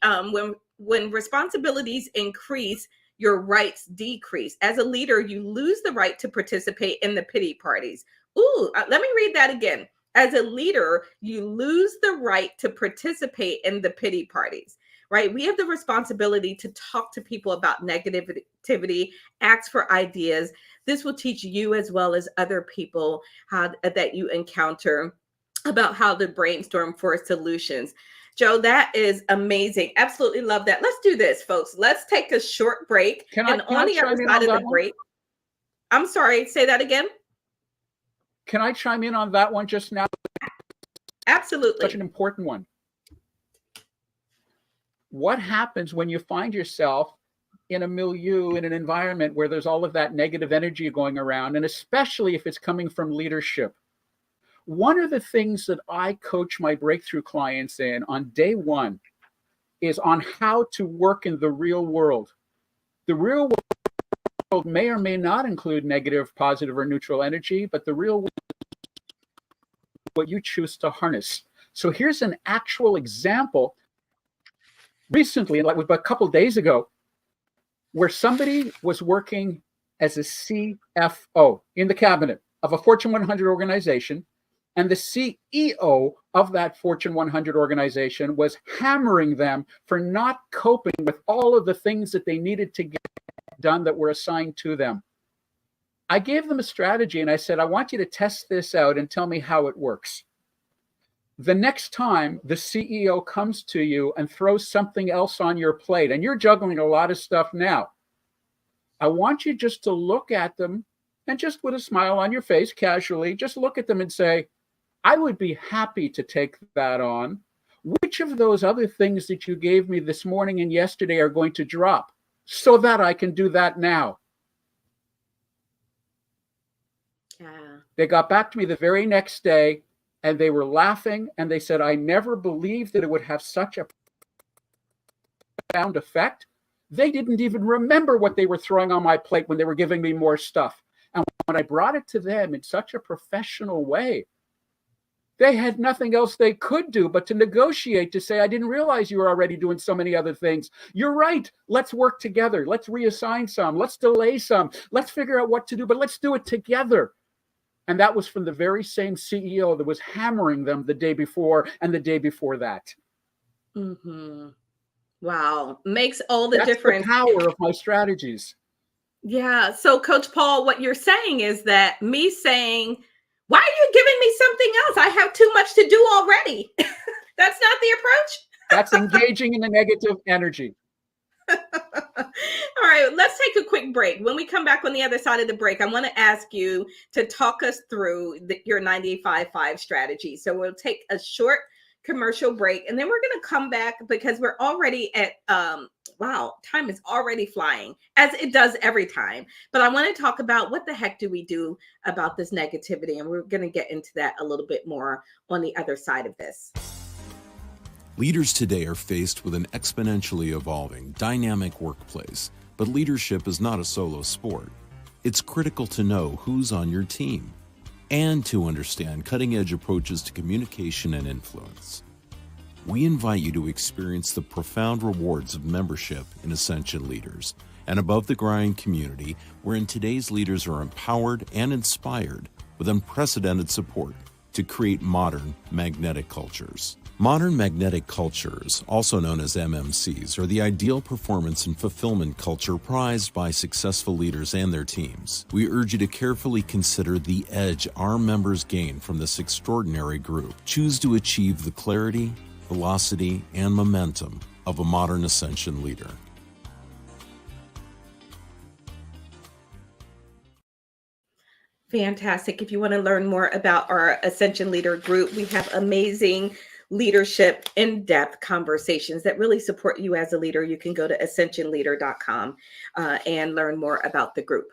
[SPEAKER 1] when responsibilities increase, your rights decrease. As a leader, you lose the right to participate in the pity parties. Ooh, let me read that again. As a leader, you lose the right to participate in the pity parties, right? We have the responsibility to talk to people about negativity, ask for ideas. This will teach you as well as other people how that you encounter about how to brainstorm for solutions. Jo, that is amazing. Absolutely love that. Let's do this, folks. Let's take a short break. On the other side of the break, I'm sorry, say that again.
[SPEAKER 3] Can I chime in on that one just now?
[SPEAKER 1] Absolutely.
[SPEAKER 3] Such an important one. What happens when you find yourself in a milieu, in an environment where there's all of that negative energy going around, and especially if it's coming from leadership? One of the things that I coach my breakthrough clients in on day one is on how to work in the real world. The real world may or may not include negative, positive, or neutral energy, but the real world is what you choose to harness. So here's an actual example recently, like a couple of days ago, where somebody was working as a CFO in the cabinet of a Fortune 100 organization. And the CEO of that Fortune 100 organization was hammering them for not coping with all of the things that they needed to get done that were assigned to them. I gave them a strategy and I said, I want you to test this out and tell me how it works. The next time the CEO comes to you and throws something else on your plate, and you're juggling a lot of stuff now, I want you just to look at them and just with a smile on your face, casually, just look at them and say, I would be happy to take that on. Which of those other things that you gave me this morning and yesterday are going to drop so that I can do that now?
[SPEAKER 1] Yeah.
[SPEAKER 3] They got back to me the very next day and they were laughing and they said, I never believed that it would have such a profound effect. They didn't even remember what they were throwing on my plate when they were giving me more stuff. And when I brought it to them in such a professional way, they had nothing else they could do but to negotiate, to say, I didn't realize you were already doing so many other things. You're right. Let's work together. Let's reassign some. Let's delay some. Let's figure out what to do, but let's do it together. And that was from the very same CEO that was hammering them the day before and the day before that.
[SPEAKER 1] Mm-hmm. Wow. Makes all the
[SPEAKER 3] That's
[SPEAKER 1] difference.
[SPEAKER 3] The power of my strategies.
[SPEAKER 1] Yeah. So, Coach Paul, what you're saying is that me saying, why are you giving me something else? I have too much to do already. That's not the approach.
[SPEAKER 3] That's engaging in the negative energy.
[SPEAKER 1] All right, let's take a quick break. When we come back on the other side of the break, I want to ask you to talk us through your 95-5 strategy. So we'll take a short commercial break and then we're going to come back because we're already at wow, time is already flying, as it does every time. But I want to talk about what the heck do we do about this negativity, and we're going to get into that a little bit more on the other side of this.
[SPEAKER 5] Leaders today are faced with an exponentially evolving, dynamic workplace, but leadership is not a solo sport. It's critical to know who's on your team and to understand cutting-edge approaches to communication and influence. We invite you to experience the profound rewards of membership in Ascension Leaders, an above-the-grind community wherein today's leaders are empowered and inspired with unprecedented support to create modern magnetic cultures. Modern magnetic cultures, also known as MMCs, are the ideal performance and fulfillment culture prized by successful leaders and their teams. We urge you to carefully consider the edge our members gain from this extraordinary group. Choose to achieve the clarity, velocity, and momentum of a modern Ascension leader.
[SPEAKER 1] Fantastic. If you want to learn more about our Ascension Leader group, we have amazing leadership in-depth conversations that really support you as a leader. You can go to ascensionleader.com and learn more about the group.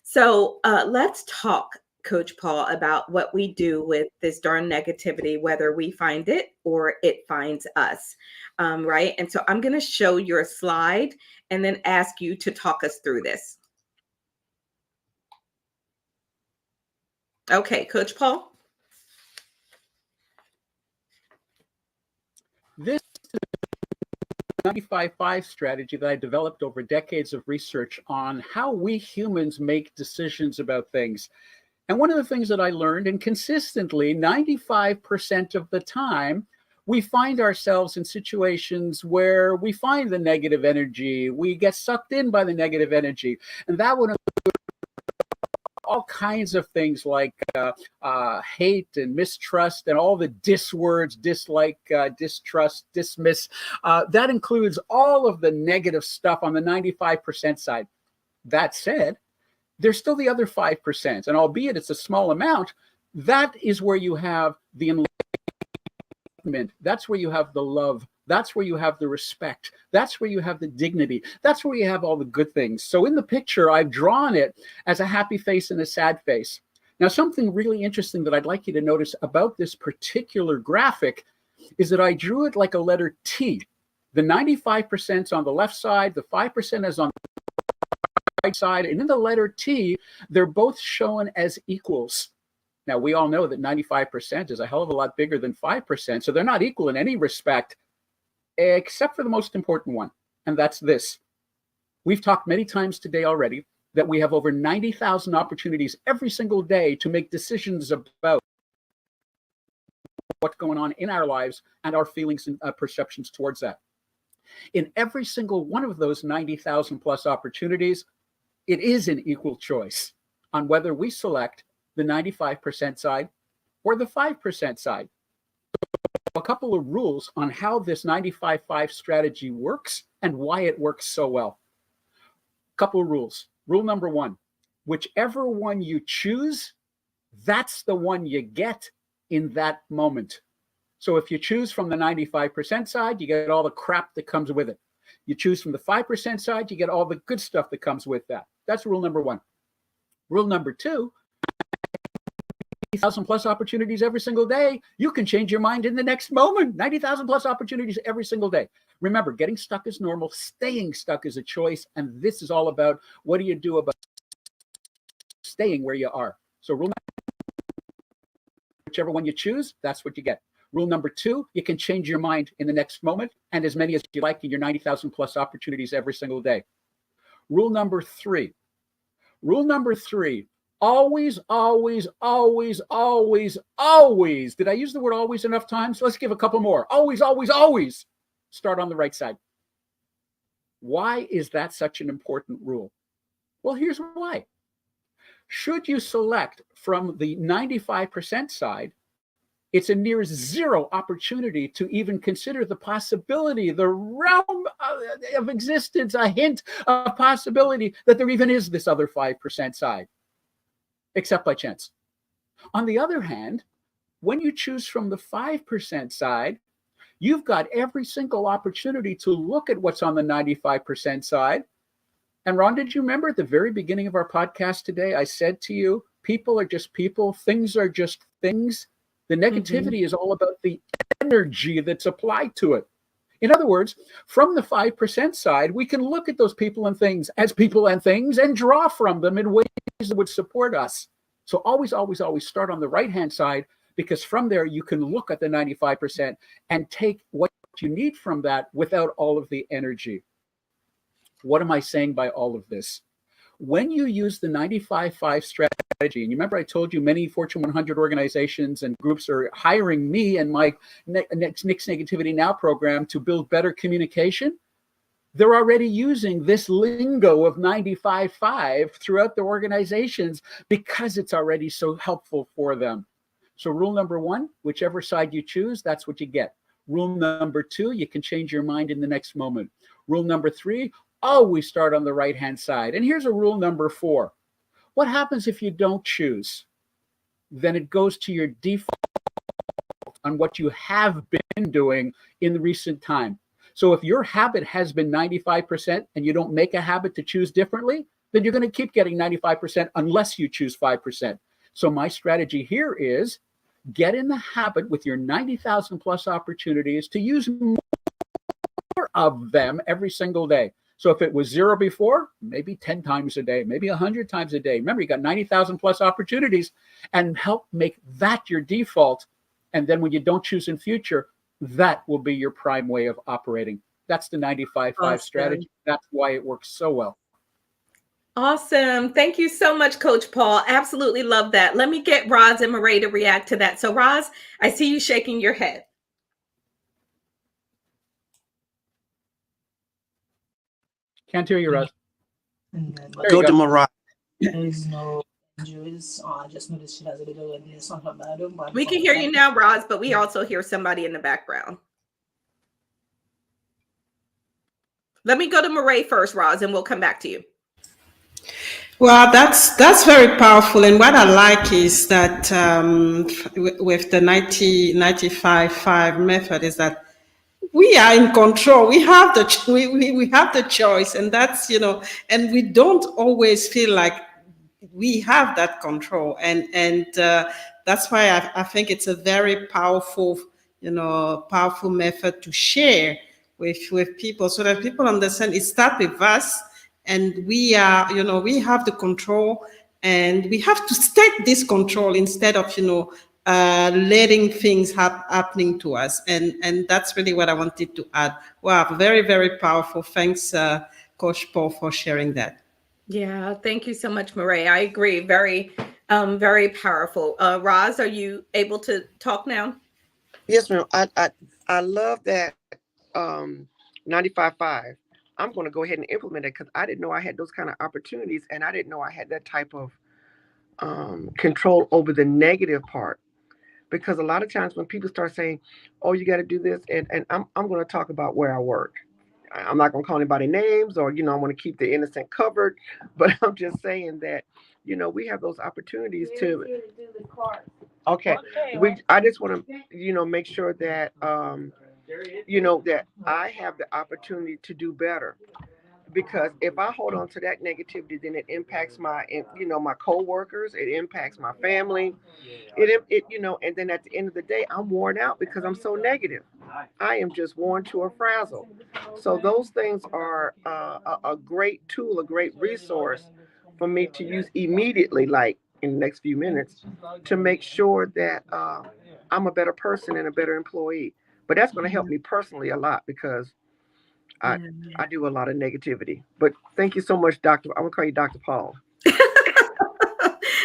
[SPEAKER 1] So let's talk, Coach Paul, about what we do with this darn negativity, whether we find it or it finds us, right? And so I'm going to show your slide and then ask you to talk us through this. Okay, Coach Paul.
[SPEAKER 3] This is a 95-5 strategy that I developed over decades of research on how we humans make decisions about things. And one of the things that I learned, and consistently 95% of the time, we find ourselves in situations where we find the negative energy, we get sucked in by the negative energy. And that would include all kinds of things like hate and mistrust and all the dis words, dislike, distrust, dismiss. That includes all of the negative stuff on the 95% side. That said, there's still the other 5%. And albeit it's a small amount, that is where you have the enlightenment. That's where you have the love. That's where you have the respect. That's where you have the dignity. That's where you have all the good things. So in the picture, I've drawn it as a happy face and a sad face. Now, something really interesting that I'd like you to notice about this particular graphic is that I drew it like a letter T. The 95% on the left side, the 5% is on the right side, and in the letter T, they're both shown as equals. Now, we all know that 95% is a hell of a lot bigger than 5%, so they're not equal in any respect, except for the most important one, and that's this. We've talked many times today already that we have over 90,000 opportunities every single day to make decisions about what's going on in our lives and our feelings and perceptions towards that. In every single one of those 90,000 plus opportunities, it is an equal choice on whether we select the 95% side or the 5% side. a couple of rules on how this 95-5 strategy works and why it works so well. Couple of rules. Rule number one, whichever one you choose, that's the one you get in that moment. So if you choose from the 95% side, you get all the crap that comes with it. You choose from the 5% side, you get all the good stuff that comes with that. That's rule number one. Rule number two, 90,000 plus opportunities every single day. You can change your mind in the next moment. 90,000 plus opportunities every single day. Remember, getting stuck is normal. Staying stuck is a choice. And this is all about what do you do about staying where you are. So rule whichever one you choose, that's what you get. Rule number two, you can change your mind in the next moment and as many as you like in your 90,000 plus opportunities every single day. Rule number three, always, always, always, always, always. Did I use the word always enough times? Let's give a couple more. Always, always, always start on the right side. Why is that such an important rule? Well, here's why. Should you select from the 95% side, it's a near zero opportunity to even consider the possibility, the realm of existence, a hint of possibility that there even is this other 5% side, except by chance. On the other hand, when you choose from the 5% side, you've got every single opportunity to look at what's on the 95% side. And Ron, did you remember at the very beginning of our podcast today, I said to you, people are just people, things are just things. The negativity is all about the energy that's applied to it. In other words, from the 5% side, we can look at those people and things as people and things and draw from them in ways that would support us. So always, always, always start on the right-hand side, because from there you can look at the 95% and take what you need from that without all of the energy. What am I saying by all of this? When you use the 95-5 strategy, and you remember I told you many Fortune 100 organizations and groups are hiring me and my Next Negativity Now program to build better communication. They're already using this lingo of 95-5 throughout their organizations because it's already so helpful for them. So rule number one, whichever side you choose, that's what you get. Rule number two, you can change your mind in the next moment. Rule number three, always start on the right-hand side. And here's a rule number four. What happens if you don't choose? Then it goes to your default on what you have been doing in the recent time. So if your habit has been 95% and you don't make a habit to choose differently, then you're going to keep getting 95% unless you choose 5%. So my strategy here is get in the habit with your 90,000 plus opportunities to use more of them every single day. So if it was 0 before, maybe 10 times a day, maybe 100 times a day. Remember, you got 90,000 plus opportunities, and help make that your default. And then when you don't choose in future, that will be your prime way of operating. That's the 95-5 strategy. That's why it works so well.
[SPEAKER 1] Awesome. Thank you so much, Coach Paul. Absolutely love that. Let me get Roz and Mireille to react to that. So Roz, I see you shaking your head.
[SPEAKER 3] Can't hear you, Roz.
[SPEAKER 4] Go to Mireille.
[SPEAKER 6] There is no injuries. I just noticed she has a little redness on her bottom.
[SPEAKER 1] We can hear you now, Roz, but we also hear somebody in the background. Let me go to Mireille first, Roz, and we'll come back to you.
[SPEAKER 2] Well, that's very powerful. And what I like is that with the 90-95-5 method is that we are in control. We have we have the choice, and that's, and we don't always feel like we have that control. And that's why I think it's a very powerful, powerful method to share with people, so that people understand it starts with us, and we are, we have the control, and we have to take this control instead of, letting things happening to us. And that's really what I wanted to add. Wow, very, very powerful. Thanks, Coach Paul, for sharing that.
[SPEAKER 1] Yeah, thank you so much, Mireille. I agree. Very, very powerful. Roz, are you able to talk now?
[SPEAKER 4] Yes, ma'am. I love that 95-5. I'm going to go ahead and implement it because I didn't know I had those kind of opportunities, and I didn't know I had that type of control over the negative part. Because a lot of times when people start saying, "Oh, you got to do this," and I'm going to talk about where I work. I'm not going to call anybody names, or I want to keep the innocent covered, but I'm just saying that we have those opportunities to. Okay, I just want to make sure that that I have the opportunity to do better, because if I hold on to that negativity, then it impacts my coworkers, it impacts my family, and then at the end of the day, I'm worn out because I'm so negative. I am just worn to a frazzle. So those things are a great tool, a great resource for me to use immediately, like in the next few minutes, to make sure that I'm a better person and a better employee. But that's going to help me personally a lot, because I
[SPEAKER 1] Mhm.
[SPEAKER 4] I do a lot of negativity. But thank you so much, Doctor. I'm gonna call you Dr. Paul, because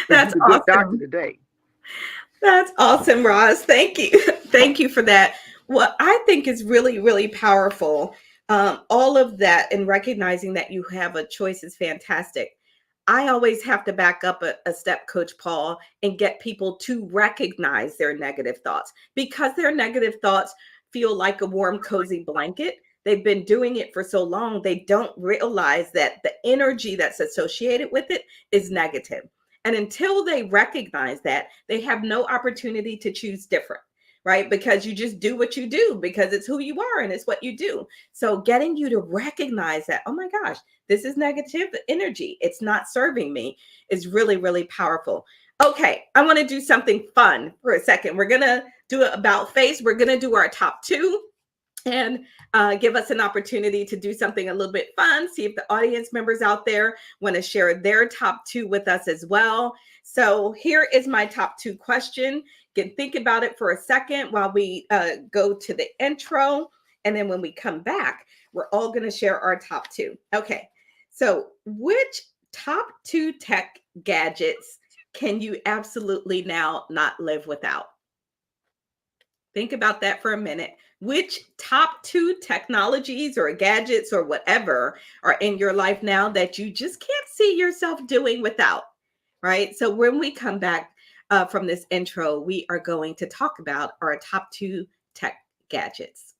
[SPEAKER 1] That's
[SPEAKER 4] you're the good doctor
[SPEAKER 1] awesome.
[SPEAKER 4] today.
[SPEAKER 1] That's awesome, Roz. Thank you. Thank you for that. What I think is really, really powerful, all of that and recognizing that you have a choice is fantastic. I always have to back up a step, Coach Paul, and get people to recognize their negative thoughts, because their negative thoughts feel like a warm, cozy blanket. They've been doing it for so long, they don't realize that the energy that's associated with it is negative. And until they recognize that, they have no opportunity to choose different, right? Because you just do what you do because it's who you are and it's what you do. So getting you to recognize that, oh my gosh, this is negative energy, it's not serving me, is really, really powerful. Okay, I want to do something fun for a second. We're going to do it about face. We're going to do our top two, and give us an opportunity to do something a little bit fun. See if the audience members out there want to share their top two with us as well. So here is my top two question. You can think about it for a second while we go to the intro. And then when we come back, we're all going to share our top two. Okay. So which top two tech gadgets can you absolutely now not live without? Think about that for a minute. Which top two technologies or gadgets or whatever are in your life now that you just can't see yourself doing without? Right. So when we come back from this intro, we are going to talk about our top two tech gadgets.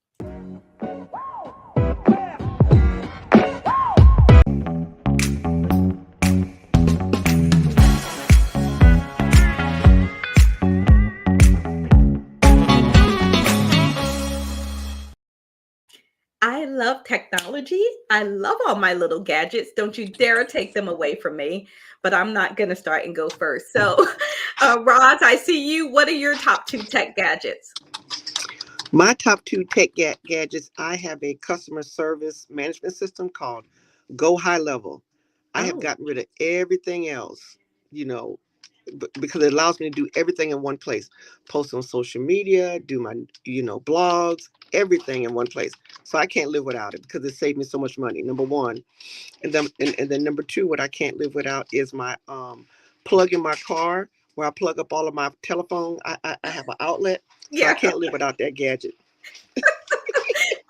[SPEAKER 1] I love technology. I love all my little gadgets. Don't you dare take them away from me. But I'm not going to start and go first. So, Roz, I see you. What are your top two tech gadgets?
[SPEAKER 4] My top two tech gadgets, I have a customer service management system called Go High Level. I have
[SPEAKER 1] Oh,
[SPEAKER 4] gotten rid of everything else, you know, because it allows me to do everything in one place. Post on social media, do my, blogs, everything in one place. So I can't live without it because it saved me so much money, number one. And then number two, what I can't live without is my plug in my car, where I plug up all of my telephone. I have an outlet, so I
[SPEAKER 1] yeah.
[SPEAKER 4] can't live without that gadget.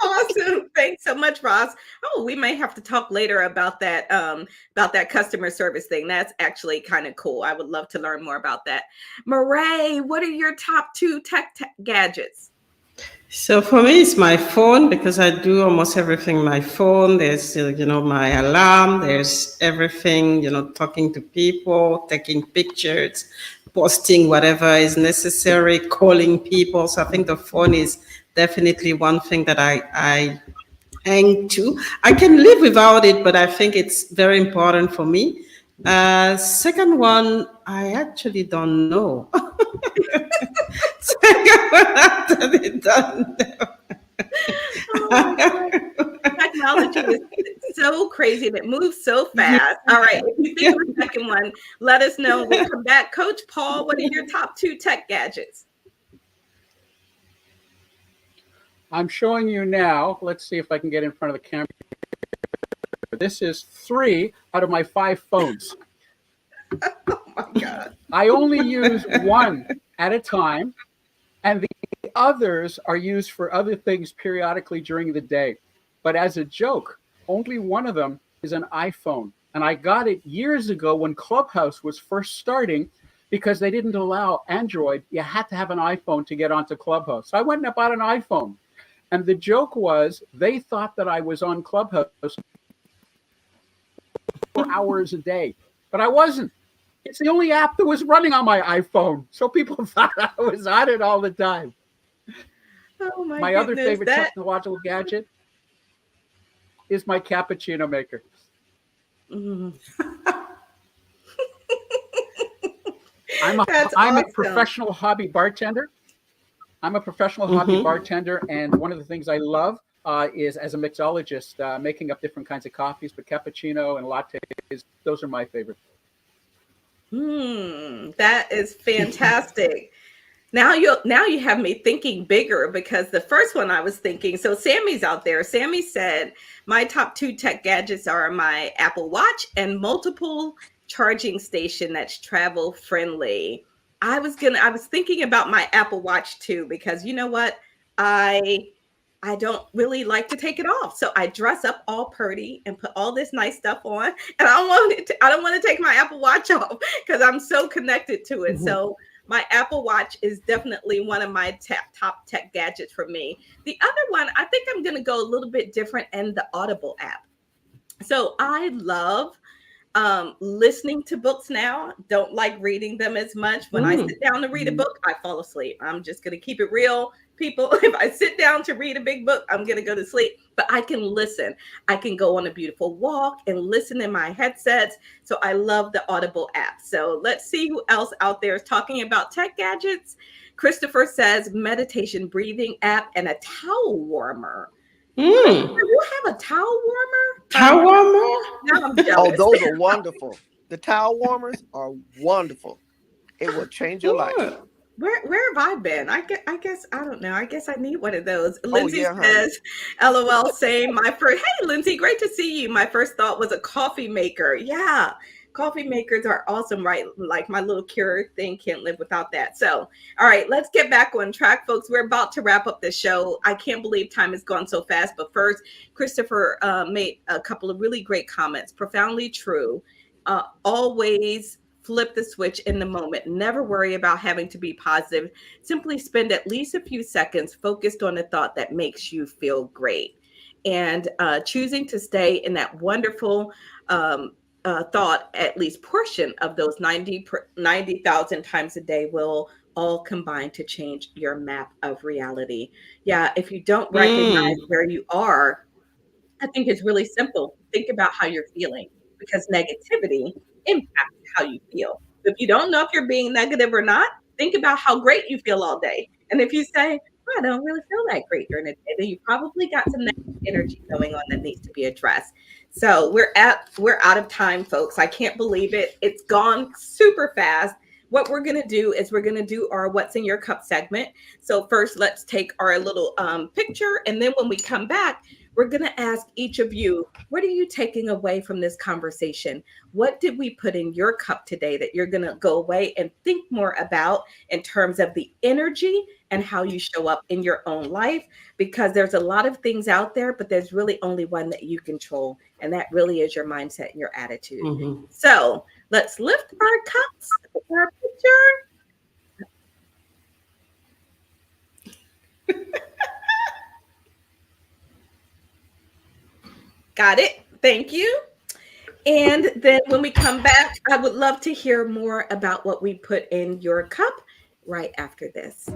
[SPEAKER 1] Awesome. Thanks so much, Roz. Oh, we may have to talk later about that customer service thing. That's actually kind of cool. I would love to learn more about that. Mireille, what are your top two tech gadgets?
[SPEAKER 2] So for me, it's my phone, because I do almost everything on my phone. There's, my alarm. There's everything, talking to people, taking pictures, posting whatever is necessary, calling people. So I think the phone is definitely one thing that I hang to. I can live without it, but I think it's very important for me. Second one, I actually don't know. Second one, I actually don't know.
[SPEAKER 1] Oh my God. Technology is so crazy and it moves so fast. All right. If you think of a second one, let us know. We'll come back. Coach Paul, what are your top two tech gadgets?
[SPEAKER 3] I'm showing you now. Let's see if I can get in front of the camera. This is 3 out of my 5 phones.
[SPEAKER 1] Oh my God.
[SPEAKER 3] I only use one at a time, and the others are used for other things periodically during the day. But as a joke, only one of them is an iPhone. And I got it years ago when Clubhouse was first starting, because they didn't allow Android. You had to have an iPhone to get onto Clubhouse. So I went and bought an iPhone. And the joke was they thought that I was on Clubhouse 4 hours a day, but I wasn't. It's the only app that was running on my iPhone. So people thought I was on it all the time.
[SPEAKER 1] Oh
[SPEAKER 3] my other favorite technological gadget is my cappuccino maker.
[SPEAKER 1] Mm.
[SPEAKER 3] I'm a professional hobby bartender. I'm a professional hobby bartender, and one of the things I love is, as a mixologist, making up different kinds of coffees, but cappuccino and lattes, those are my favorite.
[SPEAKER 1] That is fantastic. Now you have me thinking bigger, because the first one I was thinking, so Sammy's out there. Sammy said, my top 2 tech gadgets are my Apple Watch and multiple charging station that's travel friendly. I was thinking about my Apple Watch too, because you know what? I don't really like to take it off. So I dress up all pretty and put all this nice stuff on. And I don't want to take my Apple Watch off because I'm so connected to it. So my Apple Watch is definitely one of my top tech gadgets for me. The other one, I think I'm going to go a little bit different, in the Audible app. So I love listening to books now. Don't like reading them as much. When I sit down to read a book, I fall asleep. I'm just going to keep it real, people. If I sit down to read a big book, I'm going to go to sleep. But I can listen. I can go on a beautiful walk and listen in my headsets. So I love the Audible app. So let's see who else out there is talking about tech gadgets. Christopher says meditation breathing app and a towel warmer. You have a towel warmer?
[SPEAKER 2] Towel warmer?
[SPEAKER 1] Now I'm jealous.
[SPEAKER 4] Oh, those are wonderful. The towel warmers are wonderful. It will change your life.
[SPEAKER 1] Where have I been? I guess I don't know. I guess I need one of those. Lindsay
[SPEAKER 4] yeah,
[SPEAKER 1] says, LOL, same. Hey, Lindsay, great to see you. My first thought was a coffee maker. Yeah. Coffee makers are awesome, right? Like my little Keurig thing, can't live without that. So, all right, let's get back on track, folks. We're about to wrap up the show. I can't believe time has gone so fast. But first, Christopher made a couple of really great comments. Profoundly true. Always flip the switch in the moment. Never worry about having to be positive. Simply spend at least a few seconds focused on a thought that makes you feel great. And choosing to stay in that wonderful thought at least portion of those 90,000 times a day will all combine to change your map of reality. Yeah, if you don't recognize where you are, I think it's really simple. Think about how you're feeling, because negativity impacts how you feel. If you don't know if you're being negative or not, think about how great you feel all day. And if you say, I don't really feel that great during the day, then you probably got some negative energy going on that needs to be addressed. So we're out of time, folks. I can't believe it. It's gone super fast. What we're going to do is we're going to do our What's in Your Cup segment. So first, let's take our little picture. And then when we come back, we're going to ask each of you, what are you taking away from this conversation? What did we put in your cup today that you're going to go away and think more about in terms of the energy and how you show up in your own life? Because there's a lot of things out there, but there's really only one that you control. And that really is your mindset and your attitude. So let's lift our cups with our picture. Got it. Thank you. And then when we come back, I would love to hear more about what we put in your cup right after this.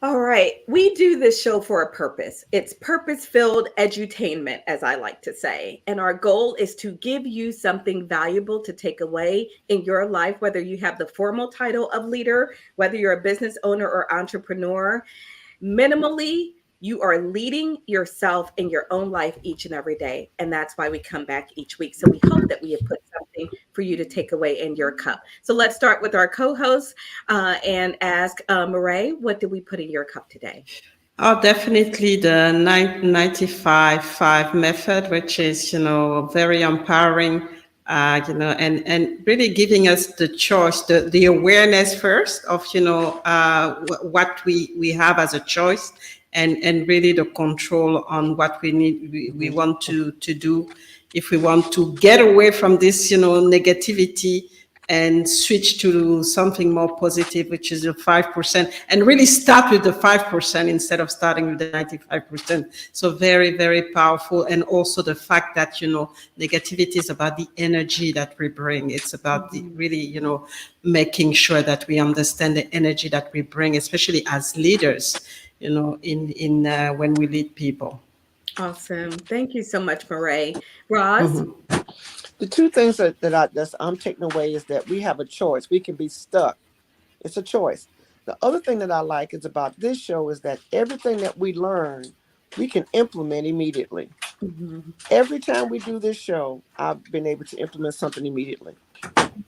[SPEAKER 1] All right. We do this show for a purpose. It's purpose-filled edutainment, as I like to say. And our goal is to give you something valuable to take away in your life, whether you have the formal title of leader, whether you're a business owner or entrepreneur. Minimally, you are leading yourself in your own life each and every day. And that's why we come back each week. So we hope that we have put something for you to take away in your cup. So let's start with our co-host and ask Mireille, what did we put in your cup today?
[SPEAKER 2] Oh, definitely the 95-5 method, which is, very empowering and really giving us the choice, the awareness first of, what we have as a choice, and really the control on what we need, we want to do. If we want to get away from this, negativity, and switch to something more positive, which is the 5%, and really start with the 5% instead of starting with the 95%. So very, very powerful. And also the fact that, negativity is about the energy that we bring. It's about the really, making sure that we understand the energy that we bring, especially as leaders, in when we lead people.
[SPEAKER 1] Awesome. Thank you so much, Mireille. Roz?
[SPEAKER 4] The two things that I'm taking away is that we have a choice. We can be stuck. It's a choice. The other thing that I like is about this show is that everything that we learn, we can implement immediately. Every time we do this show, I've been able to implement something immediately.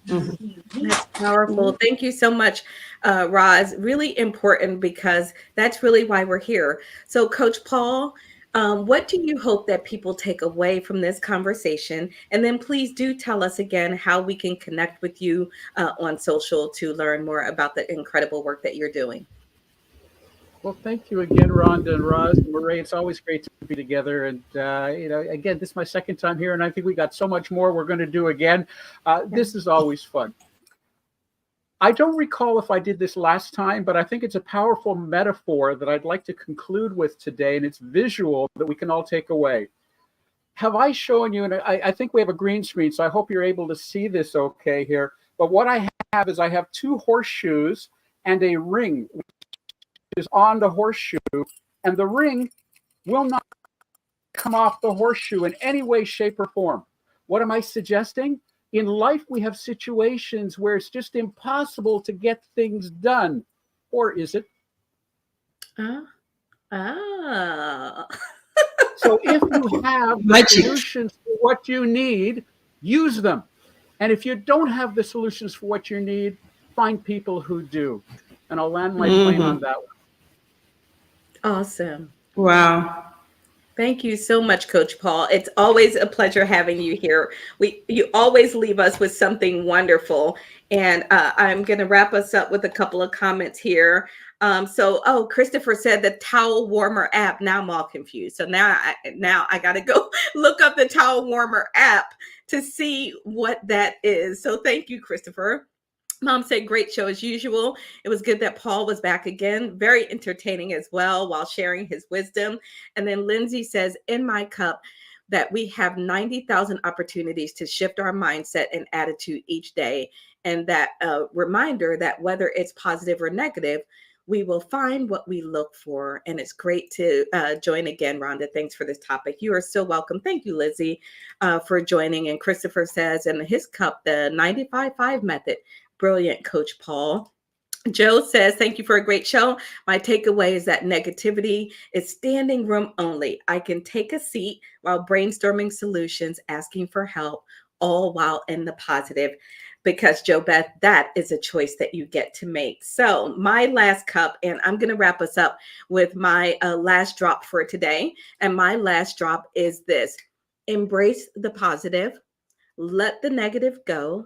[SPEAKER 1] That's powerful. Thank you so much, Roz. Really important, because that's really why we're here. So, Coach Paul, what do you hope that people take away from this conversation? And then please do tell us again how we can connect with you on social to learn more about the incredible work that you're doing.
[SPEAKER 3] Well, thank you again, Rhonda and Roz and Mireille. It's always great to be together. And, again, this is my second time here, and I think we got so much more we're going to do again. This is always fun. I don't recall if I did this last time, but I think it's a powerful metaphor that I'd like to conclude with today, and it's visual that we can all take away. Have I shown you, and I think we have a green screen, so I hope you're able to see this okay here. But what I have is I have two horseshoes and a ring, which is on the horseshoe, and the ring will not come off the horseshoe in any way, shape, or form. What am I suggesting? In life, we have situations where it's just impossible to get things done. Or is it? So if you have solutions for what you need, use them. And if you don't have the solutions for what you need, find people who do. And I'll land my plane on that one.
[SPEAKER 1] Awesome.
[SPEAKER 2] Wow.
[SPEAKER 1] Thank you so much, Coach Paul. It's always a pleasure having you here. You always leave us with something wonderful. And I'm going to wrap us up with a couple of comments here. Christopher said the towel warmer app. Now I'm all confused. So now I got to go look up the towel warmer app to see what that is. So thank you, Christopher. Mom said, great show as usual. It was good that Paul was back again. Very entertaining as well while sharing his wisdom. And then Lindsay says, in my cup, that we have 90,000 opportunities to shift our mindset and attitude each day. And that reminder that whether it's positive or negative, we will find what we look for. And it's great to join again, Rhonda. Thanks for this topic. You are so welcome. Thank you, Lizzie, for joining. And Christopher says, in his cup, the 95-5 method. Brilliant, Coach Paul. Joe says, thank you for a great show. My takeaway is that negativity is standing room only. I can take a seat while brainstorming solutions, asking for help, all while in the positive. Because, Joe Beth, that is a choice that you get to make. So my last cup, and I'm going to wrap us up with my last drop for today. And my last drop is this. Embrace the positive. Let the negative go.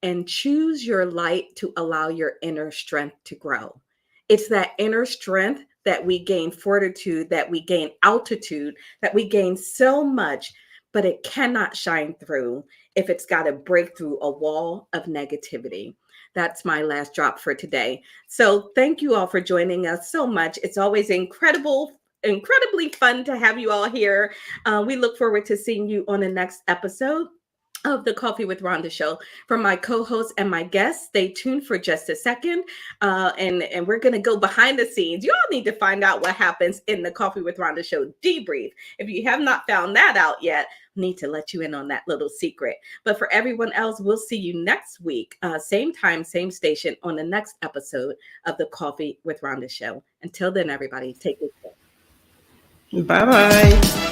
[SPEAKER 1] And choose your light to allow your inner strength to grow. It's that inner strength that we gain fortitude, that we gain altitude, that we gain so much, but it cannot shine through if it's got to break through a wall of negativity. That's my last drop for today. So thank you all for joining us so much. It's always incredibly fun to have you all here. We look forward to seeing you on the next episode of the Coffee with Rhonda show. From my co-host and my guests, stay tuned for just a second. And we're going to go behind the scenes. You all need to find out what happens in the Coffee with Rhonda show debrief. If you have not found that out yet, I need to let you in on that little secret. But for everyone else, we'll see you next week, same time, same station, on the next episode of the Coffee with Rhonda show. Until then, everybody, take good care.
[SPEAKER 2] Bye-bye.